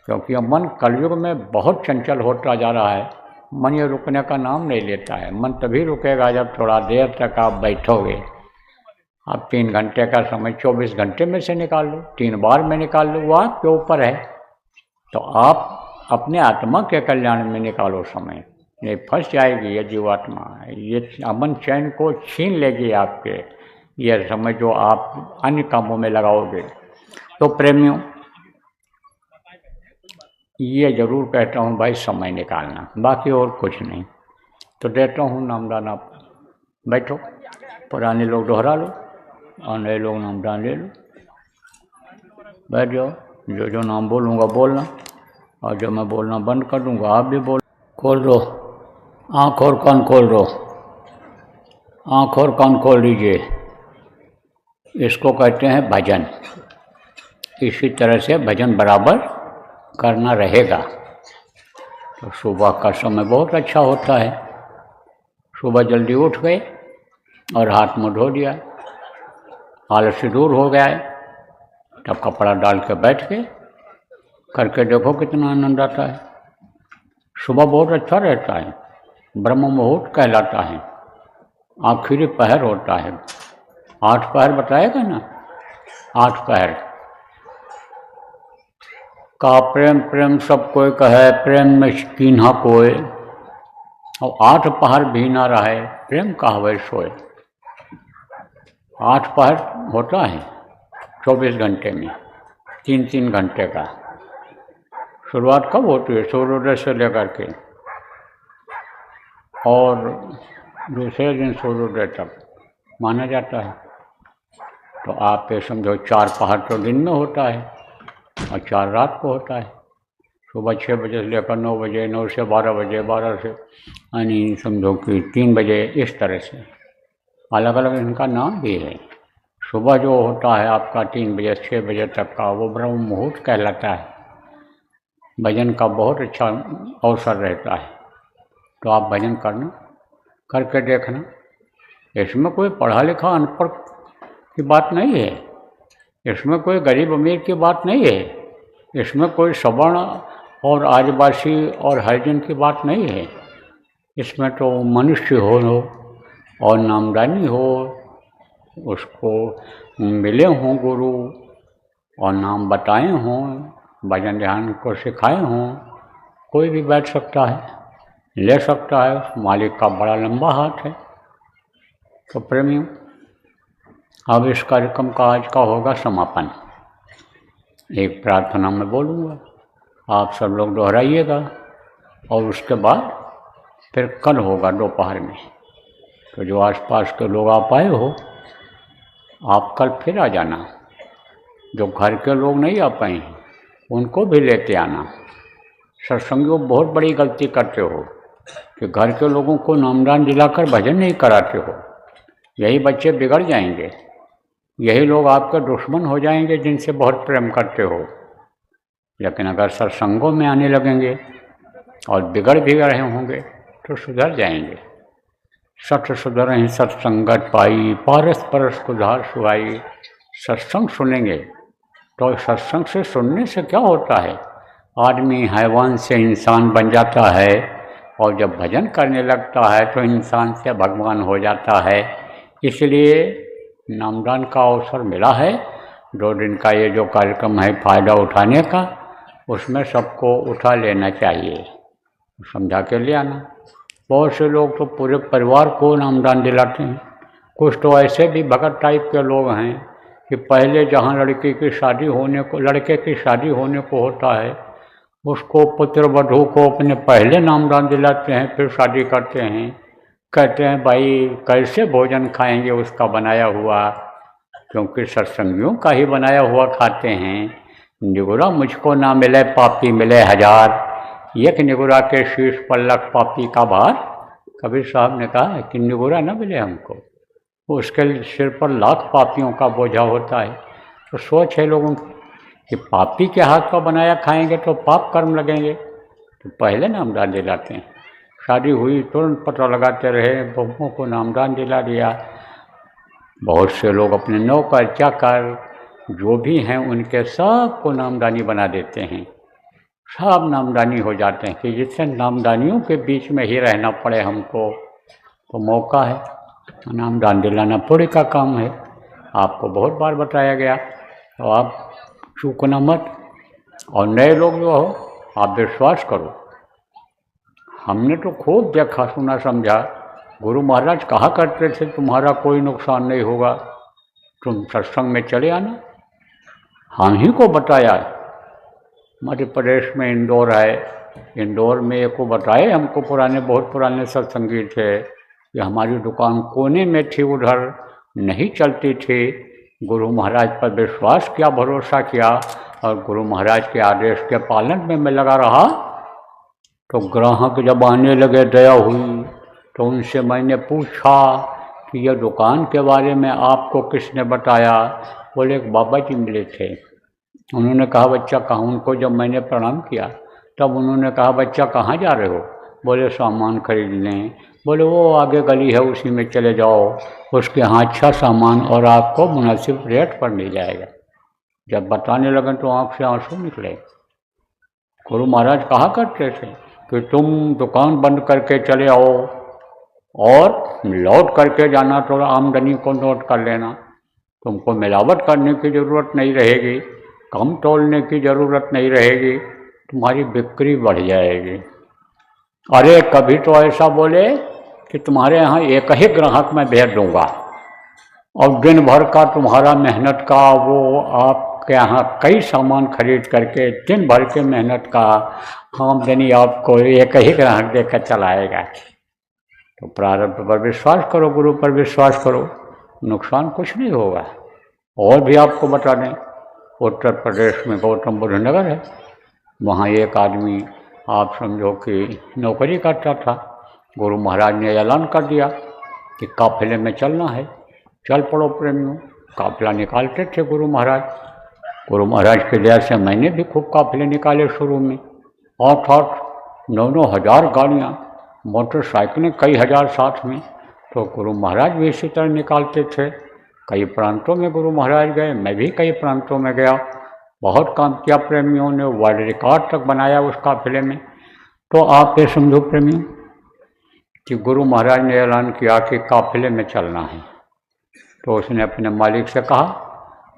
क्योंकि अब मन कलयुग में बहुत चंचल होता जा रहा है, मन ये रुकने का नाम नहीं लेता है। मन तभी रुकेगा जब थोड़ा देर तक आप बैठोगे। आप 3 घंटे का समय 24 घंटे में से निकाल लो, 3 बार में निकाल लो, वो आपके ऊपर है। तो आप अपने आत्मा के कल्याण में निकालो समय, ये फंस जाएगी ये जीवात्मा, ये अमन चैन को छीन लेगी आपके, ये समय जो आप अन्य कामों में लगाओगे। तो प्रेमियों, ये जरूर कहता हूँ भाई, समय निकालना, बाकी और कुछ नहीं। तो देता हूँ नामदान, आप बैठो, पुराने लोग दोहरा लो और नए लोग नामदान ले लो, बैठ जाओ, जो जो नाम बोलूँगा बोलना, और जब मैं बोलना बंद कर दूँगा आप भी बोल। खोल दो आँख और कान, खोल दो आँख और कान, खोल दीजिए। इसको कहते हैं भजन। इसी तरह से भजन बराबर करना रहेगा। तो सुबह का समय बहुत अच्छा होता है, सुबह जल्दी उठ गए और हाथ मुँह धो दिया, आलस्य दूर हो गया है, तब कपड़ा डाल के बैठ गए, करके देखो कितना आनंद आता है। सुबह बहुत अच्छा रहता है, ब्रह्म मुहूर्त कहलाता है, आखिरी पहर होता है। 8 पहर बताएगा ना, 8 पहर का प्रेम प्रेम सब कोई कहे, प्रेम में कीन्हा कोय, और 8 पहर भी ना रहे, प्रेम कहवे सोए। 8 पहर होता है 24 घंटे में, 3-3 घंटे का। शुरुआत कब होती है? सूर्योदय से लेकर के और दूसरे दिन सूर्योदय तक माना जाता है। तो आप ये समझो 4 पहर तो दिन में होता है और 4 रात को होता है। सुबह 6 बजे से लेकर 9 बजे, 9 से 12 बजे, 12 से यानी समझो कि 3 बजे, इस तरह से अलग अलग इनका नाम भी है। सुबह जो होता है आपका 3 बजे 6 बजे तक का, वो ब्रह्म मुहूर्त कहलाता है। भजन का बहुत अच्छा अवसर रहता है। तो आप भजन करना, करके देखना। इसमें कोई पढ़ा लिखा अनपढ़ की बात नहीं है, इसमें कोई गरीब अमीर की बात नहीं है, इसमें कोई सवर्ण और आदिवासी और हरिजन की बात नहीं है। इसमें तो मनुष्य हो और नामदानी हो, उसको मिले हों गुरु और नाम बताए हों, भजन ध्यान को सिखाए हों, कोई भी बैठ सकता है, ले सकता है। उस मालिक का बड़ा लंबा हाथ है। तो प्रेमियों, अब इस कार्यक्रम का आज का होगा समापन। एक प्रार्थना मैं बोलूँगा, आप सब लोग दोहराइएगा, और उसके बाद फिर कल होगा दोपहर में। तो जो आसपास के लोग आप आए हो, आप कल फिर आ जाना। जो घर के लोग नहीं आ पाए हैं उनको भी लेते आना। सत्संगियों, बहुत बड़ी गलती करते हो कि घर के लोगों को नामदान दिलाकर भजन नहीं कराते हो। यही बच्चे बिगड़ जाएंगे, यही लोग आपके दुश्मन हो जाएंगे जिनसे बहुत प्रेम करते हो। लेकिन अगर सत्संगों में आने लगेंगे और बिगड़ भी रहे होंगे तो सुधर जाएंगे। सठ सुधर सत्संगत पाई, पारस परस कुधार सुहाई। सत्संग सुनेंगे तो सत्संग से सुनने से क्या होता है, आदमी हैवान से इंसान बन जाता है, और जब भजन करने लगता है तो इंसान से भगवान हो जाता है। इसलिए नामदान का अवसर मिला है। 2 दिन का ये जो कार्यक्रम है फ़ायदा उठाने का, उसमें सबको उठा लेना चाहिए, समझा के ले आना। बहुत से लोग तो पूरे परिवार को नामदान दिलाते हैं। कुछ तो ऐसे भी भगत टाइप के लोग हैं कि पहले जहाँ लड़के की शादी होने को होता है, उसको पुत्र वधू को अपने पहले नामदान दिलाते हैं, फिर शादी करते हैं। कहते हैं भाई कैसे भोजन खाएंगे उसका बनाया हुआ, क्योंकि सत्संगियों का ही बनाया हुआ खाते हैं। निगुरा मुझको ना मिले पापी मिले 1000, एक निगुरा के शीश पर लख पापी का भार। कबीर साहब ने कहा है कि निगुरा ना मिले हमको, उसके सिर पर लाख पापियों का बोझा होता है। तो सोच है लोगों की कि पापी के हाथ का बनाया खाएंगे तो पाप कर्म लगेंगे, तो पहले नामदान दिलाते हैं। शादी हुई तुरंत पता लगाते रहे, बहुओं को नामदान दिला दिया। बहुत से लोग अपने नौकर चाकर जो भी हैं उनके सबको नामदानी बना देते हैं, सब नामदानी हो जाते हैं कि जिससे नामदानियों के बीच में ही रहना पड़े हमको। तो मौका है, नामदान दिलाना पुण्य का काम है। आपको बहुत बार बताया गया, तो आप चूकना मत। और नए लोग जो हो, आप विश्वास करो, हमने तो खूब देखा सुना समझा। गुरु महाराज कहा करते थे तुम्हारा कोई नुकसान नहीं होगा, तुम सत्संग में चले आना। हम ही को बताया। मध्य प्रदेश में इंदौर है, इंदौर में एक को बताए हमको, बहुत पुराने सत्संगी थे, कि हमारी दुकान कोने में थी, उधर नहीं चलती थी। गुरु महाराज पर विश्वास किया, भरोसा किया, और गुरु महाराज के आदेश के पालन में मैं लगा रहा। तो ग्राहक जब आने लगे, दया हुई, तो उनसे मैंने पूछा कि यह दुकान के बारे में आपको किसने बताया। बोले एक बाबा जी मिले थे, उन्होंने कहा बच्चा कहाँ। उनको जब मैंने प्रणाम किया तब उन्होंने कहा बच्चा कहाँ जा रहे हो। बोले सामान खरीदने। बोले वो आगे गली है उसी में चले जाओ, उसके यहाँ अच्छा सामान और आपको मुनासिब रेट पर मिल जाएगा। जब बताने लगे तो आँख से आंसू निकले। गुरु महाराज कहा करते थे कि तुम दुकान बंद करके चले आओ और लौट करके जाना, तो आमदनी को नोट कर लेना। तुमको मिलावट करने की ज़रूरत नहीं रहेगी, कम तोलने की ज़रूरत नहीं रहेगी, तुम्हारी बिक्री बढ़ जाएगी। अरे कभी तो ऐसा बोले कि तुम्हारे यहाँ एक ही ग्राहक मैं भेज दूँगा, और दिन भर का तुम्हारा मेहनत का वो आपके यहाँ कई सामान खरीद करके दिन भर के मेहनत का आमदनी आपको एक ही ग्राहक देकर चलाएगा। तो प्रारब्ध पर विश्वास करो, गुरु पर विश्वास करो, नुकसान कुछ नहीं होगा। और भी आपको बता दें, उत्तर प्रदेश में गौतम बुद्ध नगर है, वहाँ एक आदमी आप समझो कि नौकरी करता था। गुरु महाराज ने ऐलान कर दिया कि काफिले में चलना है, चल पड़ो प्रेमियों। काफिला निकालते थे गुरु महाराज। गुरु महाराज के दया से मैंने भी खूब काफिले निकाले शुरू में, आठ 9,000 गाड़ियाँ, मोटरसाइकिलें कई हज़ार साथ में। तो गुरु महाराज भी इसी तरह निकालते थे। कई प्रांतों में गुरु महाराज गए, मैं भी कई प्रांतों में गया, बहुत काम किया प्रेमियों ने, वर्ल्ड रिकॉर्ड तक बनाया उस काफिले में। तो आप ये समझो प्रेमियों कि गुरु महाराज ने ऐलान किया कि काफिले में चलना है। तो उसने अपने मालिक से कहा,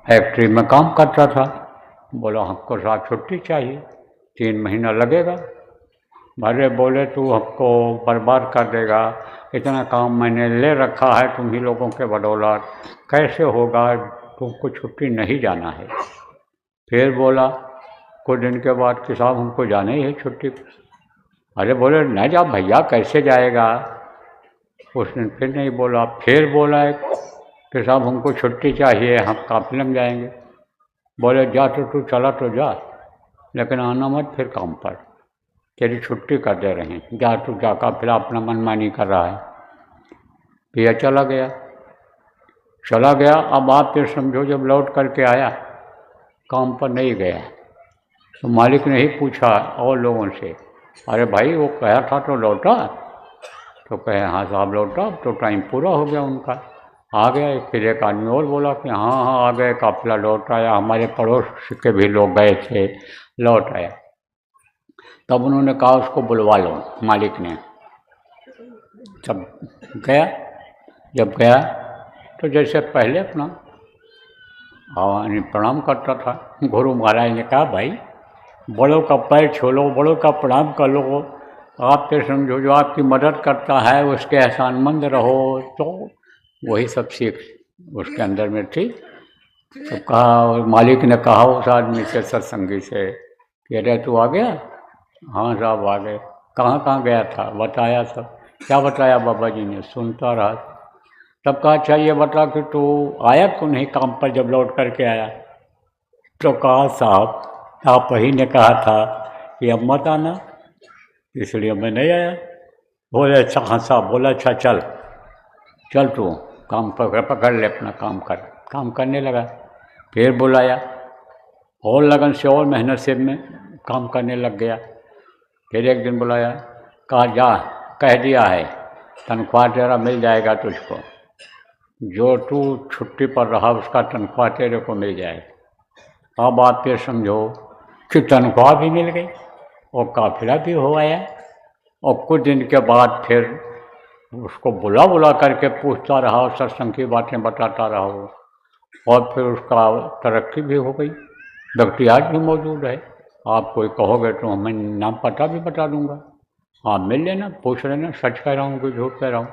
फैक्ट्री में काम करता था, बोला हमको साथ छुट्टी चाहिए, 3 महीना लगेगा। अरे बोले तू हमको बर्बाद कर देगा, इतना काम मैंने ले रखा है तुम ही लोगों के बदौलत, कैसे होगा, तुमको छुट्टी नहीं जाना है। फिर बोला कुछ दिन के बाद कि साहब हमको जाना ही है छुट्टी। अरे बोले नहीं जा भैया, कैसे जाएगा। उस दिन फिर नहीं बोला, फिर बोला कि साहब हमको छुट्टी चाहिए, हम काफिले में जाएंगे। बोले जा तो तू चला तो जा, लेकिन आना मत फिर काम पर, तेरी छुट्टी कर दे रहे हैं, जा तू जा, काफिला अपना मनमानी कर रहा है। भैया चला गया। अब आप ये समझो जब लौट करके आया, काम पर नहीं गया, तो मालिक ने ही पूछा और लोगों से, अरे भाई वो कहा था तो लौटा। तो कहे हाँ साहब लौटा, अब तो टाइम पूरा हो गया उनका, आ गया। फिर एक आदमी और बोला कि हाँ आ गए, काफिला लौट आया, हमारे पड़ोस के भी लोग गए थे, लौट आया। तब उन्होंने कहा उसको बुलवा लो, मालिक ने। तब गया, जब गया तो जैसे पहले अपना प्रणाम करता था। गुरु महाराज ने कहा भाई बड़ों का पैर छोलो, बड़ों का प्रणाम कर लो, आप तो समझो जो आपकी मदद करता है उसके एहसानमंद रहो। तो वही सब सीख उसके अंदर में थी। तो कहा, मालिक ने कहा उस आदमी से, सत्संगी से, कि अरे तू आ गया। हाँ साहब आ गए। कहाँ गया था, बताया सब। क्या बताया बाबा जी ने, सुनता रहा। तब कहा अच्छा ये बता कि तू आया क्यों नहीं काम पर जब लौट करके आया। तो कहा साहब आप ही ने कहा था कि अब मत आना, इसलिए मैं नहीं आया। बोले अच्छा हाँ साहब। बोला अच्छा चल तू काम पकड़ ले, अपना काम कर। काम करने लगा। फिर बुलाया, और लगन से और मेहनत से में काम करने लग गया। फिर एक दिन बुलाया, कहा जा, कह दिया है तनख्वाह तेरा मिल जाएगा तुझको, जो तू छुट्टी पर रहा उसका तनख्वाह तेरे को मिल जाएगा। अब आप ये समझो कि तनख्वाह भी मिल गई और काफिला भी हो आया। और कुछ दिन के बाद फिर उसको बुला करके पूछता रहा, सत्संग की बातें बताता रहा वो, और फिर उसका तरक्की भी हो गई। व्यक्ति आज भी मौजूद है, आप कोई कहोगे तो मैं नाम पता भी बता दूंगा, आप मिल लेना, पूछ लेना, सच कह रहा हूँ कि झूठ कह रहा हूँ।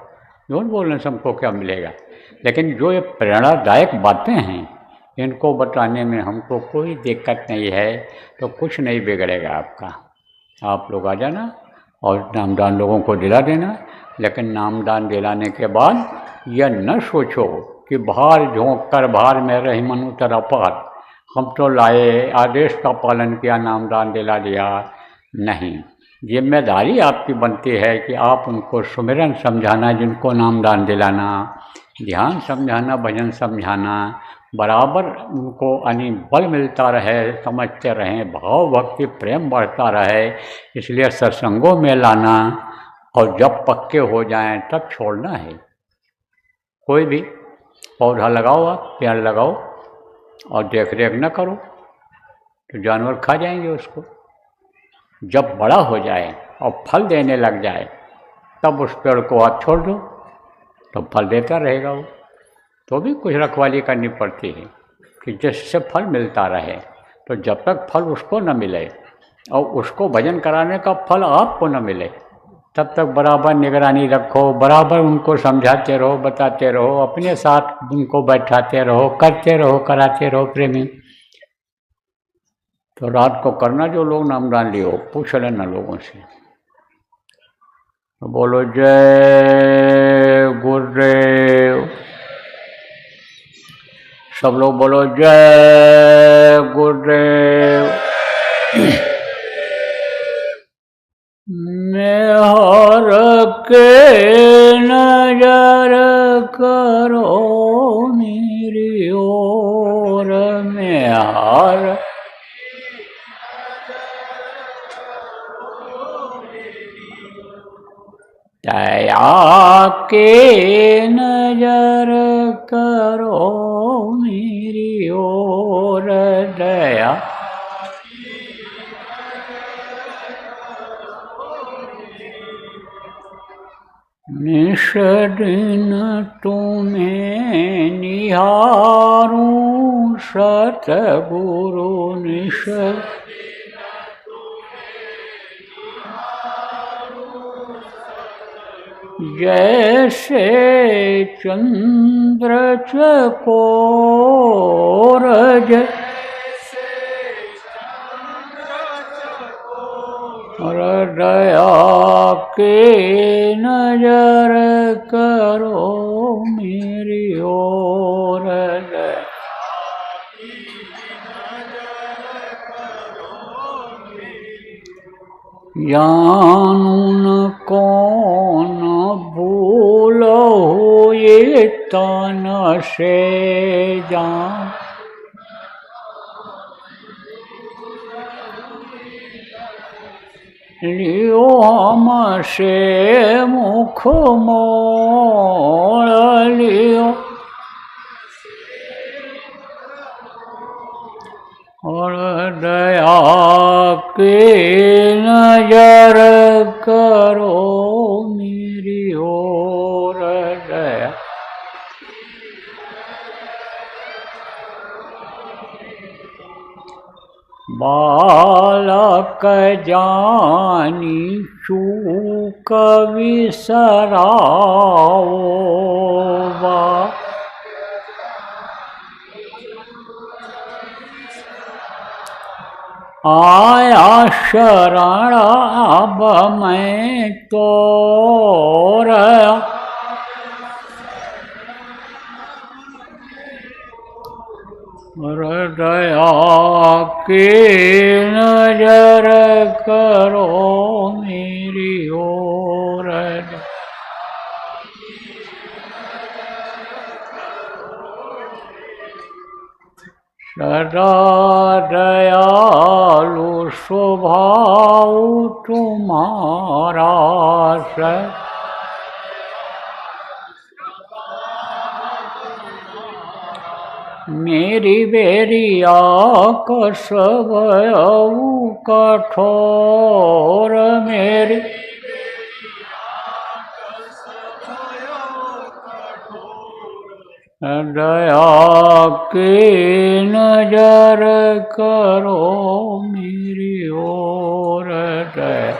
झूठ बोलने से हमको क्या मिलेगा। लेकिन जो ये प्रेरणादायक बातें हैं इनको बताने में हमको कोई दिक्कत नहीं है, तो कुछ नहीं बिगड़ेगा आपका। आप लोग आ जाना और नामदान लोगों को दिला देना। लेकिन नामदान दिलाने के बाद यह न सोचो कि भार झोंक कर भार में रही मनु तेरा पार, हम तो लाए, आदेश का पालन किया, नामदान दिला दिया। नहीं, जिम्मेदारी आपकी बनती है कि आप उनको सुमिरन समझाना, जिनको नामदान दिलाना, ध्यान समझाना, भजन समझाना, बराबर उनको बल मिलता रहे, समझते रहें, भाव भक्ति प्रेम बढ़ता रहे, इसलिए सत्संगों में लाना। और जब पक्के हो जाएं तब छोड़ना है। कोई भी पौधा लगाओ, आप पेड़ लगाओ और देख रेख न करो तो जानवर खा जाएंगे उसको। जब बड़ा हो जाए और फल देने लग जाए तब उस पेड़ को आप छोड़ दो, तो फल देता रहेगा वो। तो भी कुछ रखवाली करनी पड़ती है कि जिससे फल मिलता रहे। तो जब तक फल उसको न मिले और उसको भजन कराने का फल आपको न मिले, तब तक बराबर निगरानी रखो, बराबर उनको समझाते रहो, बताते रहो, अपने साथ उनको बैठाते रहो, करते रहो, कराते रहो प्रेमी। तो रात को करना जो लोग नामदान लियो, पूछ लेना लोगों से। तो बोलो जय गुरुदेव। सब लोग बोलो जय गुरुदेव। मेहर के नजर करो मेरी ओर, मेहर के नजर करो मेरी ओर दया निश दिन तुम्हें निहारूं सतगुरु निश जैसे चंद्र चकोर दया के नजर करो मेरी ओर जानू न कौन भूल हो ये तन से जान लियो हमसे मुख मोड़ लियो और दया के नजर करो मेरी ओर दया बालक जानी चूक विसराओ आया शरण अब मैं तोर दया के नजर करो मेरी ओर सदा दयालु स्वभाव तुम्हारा मेरी बेरिया कसब कठोर मेरी दया के नजर करो मेरी ओर दया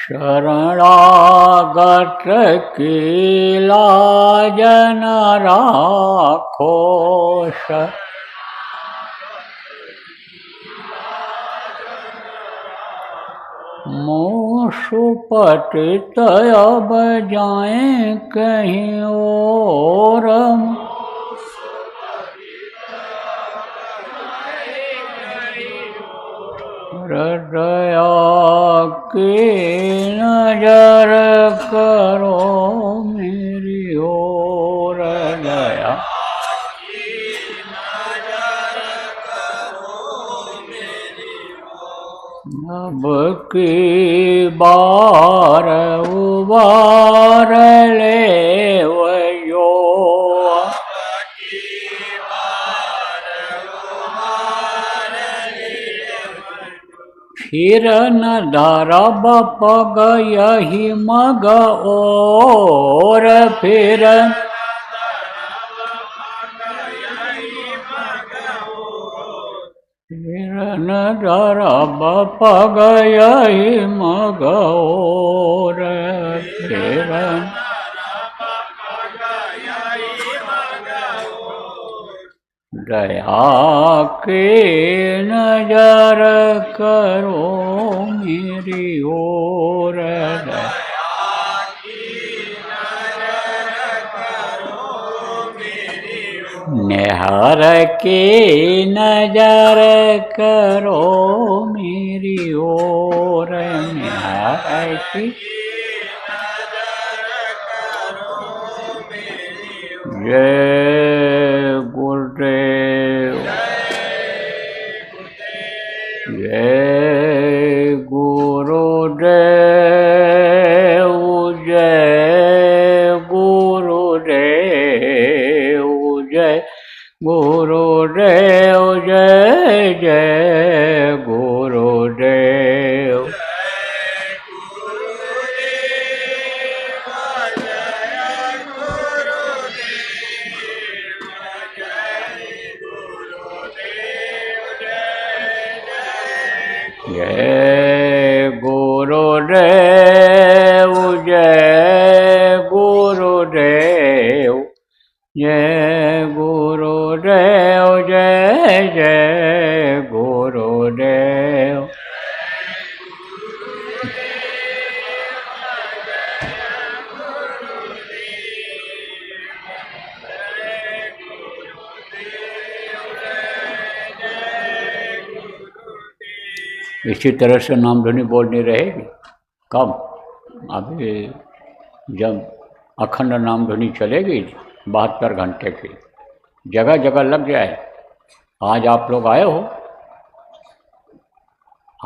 शरणागत की लाज न राखो सुपतित अब जाएं कहीं और दया के नजर करो मेरी ओर दया अब की बार उबार ले वयो फिर न धरब पग यही मग और फिर न धरब पग यही मग और फिर दया के नजर करो मेरी ओर निहार के नजर करो मेरी ओर निहार की जय गुरुदेव जय जय गुरुदेव, जय गुरुदेव, जय गुरुदेव, जय जय गुरुदेव। इसी तरह से नाम ध्वनि बोलनी रहेगी। कब? अभी जब अखंड नाम ध्वनि चलेगी 72 घंटे की, जगह जगह लग जाए। आज आप लोग आए हो,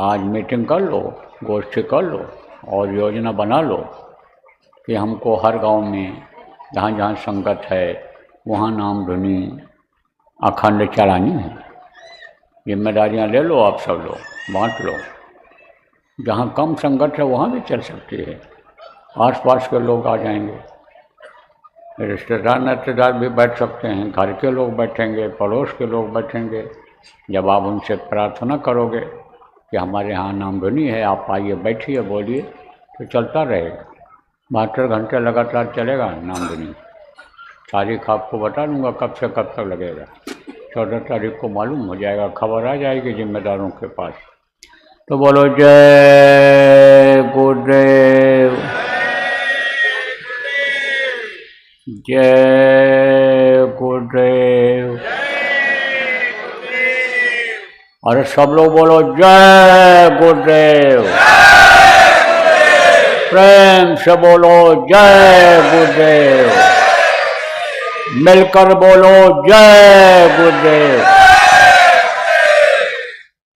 आज मीटिंग कर लो, गोष्ठी कर लो और योजना बना लो कि हमको हर गांव में जहाँ जहाँ संगत है वहाँ नाम ध्वनि अखंड चलानी है। जिम्मेदारियाँ ले लो, आप सब लोग बांट लो। जहाँ कम संगत है वहाँ भी चल सकती है, आसपास के लोग आ जाएंगे, रिश्तेदार भी बैठ सकते हैं, घर के लोग बैठेंगे, पड़ोस के लोग बैठेंगे। जब आप उनसे प्रार्थना करोगे कि हमारे यहाँ नाम ध्वनि है, आप आइए, बैठिए, बोलिए, तो चलता रहेगा। 72 घंटे लगातार चलेगा नाम ध्वनि। तारीख आपको बता दूंगा कब से कब तक लगेगा। 14 तारीख को मालूम हो जाएगा, खबर आ जाएगी जिम्मेदारों के पास। तो बोलो जय गुरुदेव, जय गुरुदेव। अरे सब लोग बोलो जय गुरुदेव, प्रेम से बोलो जय गुरुदेव, मिलकर बोलो जय गुरुदेव,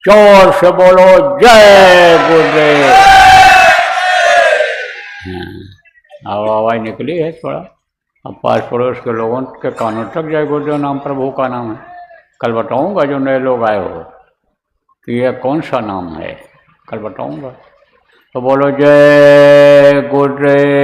जोर से बोलो जय गुरुदेव। अब आवाज निकली है थोड़ा, अब पास पड़ोस के लोगों के कानों तक जय गुरुदेव नाम प्रभु का नाम है। कल बताऊंगा जो नए लोग आए हो कि यह कौन सा नाम है, कल बताऊंगा। तो बोलो जय गुरुदेव।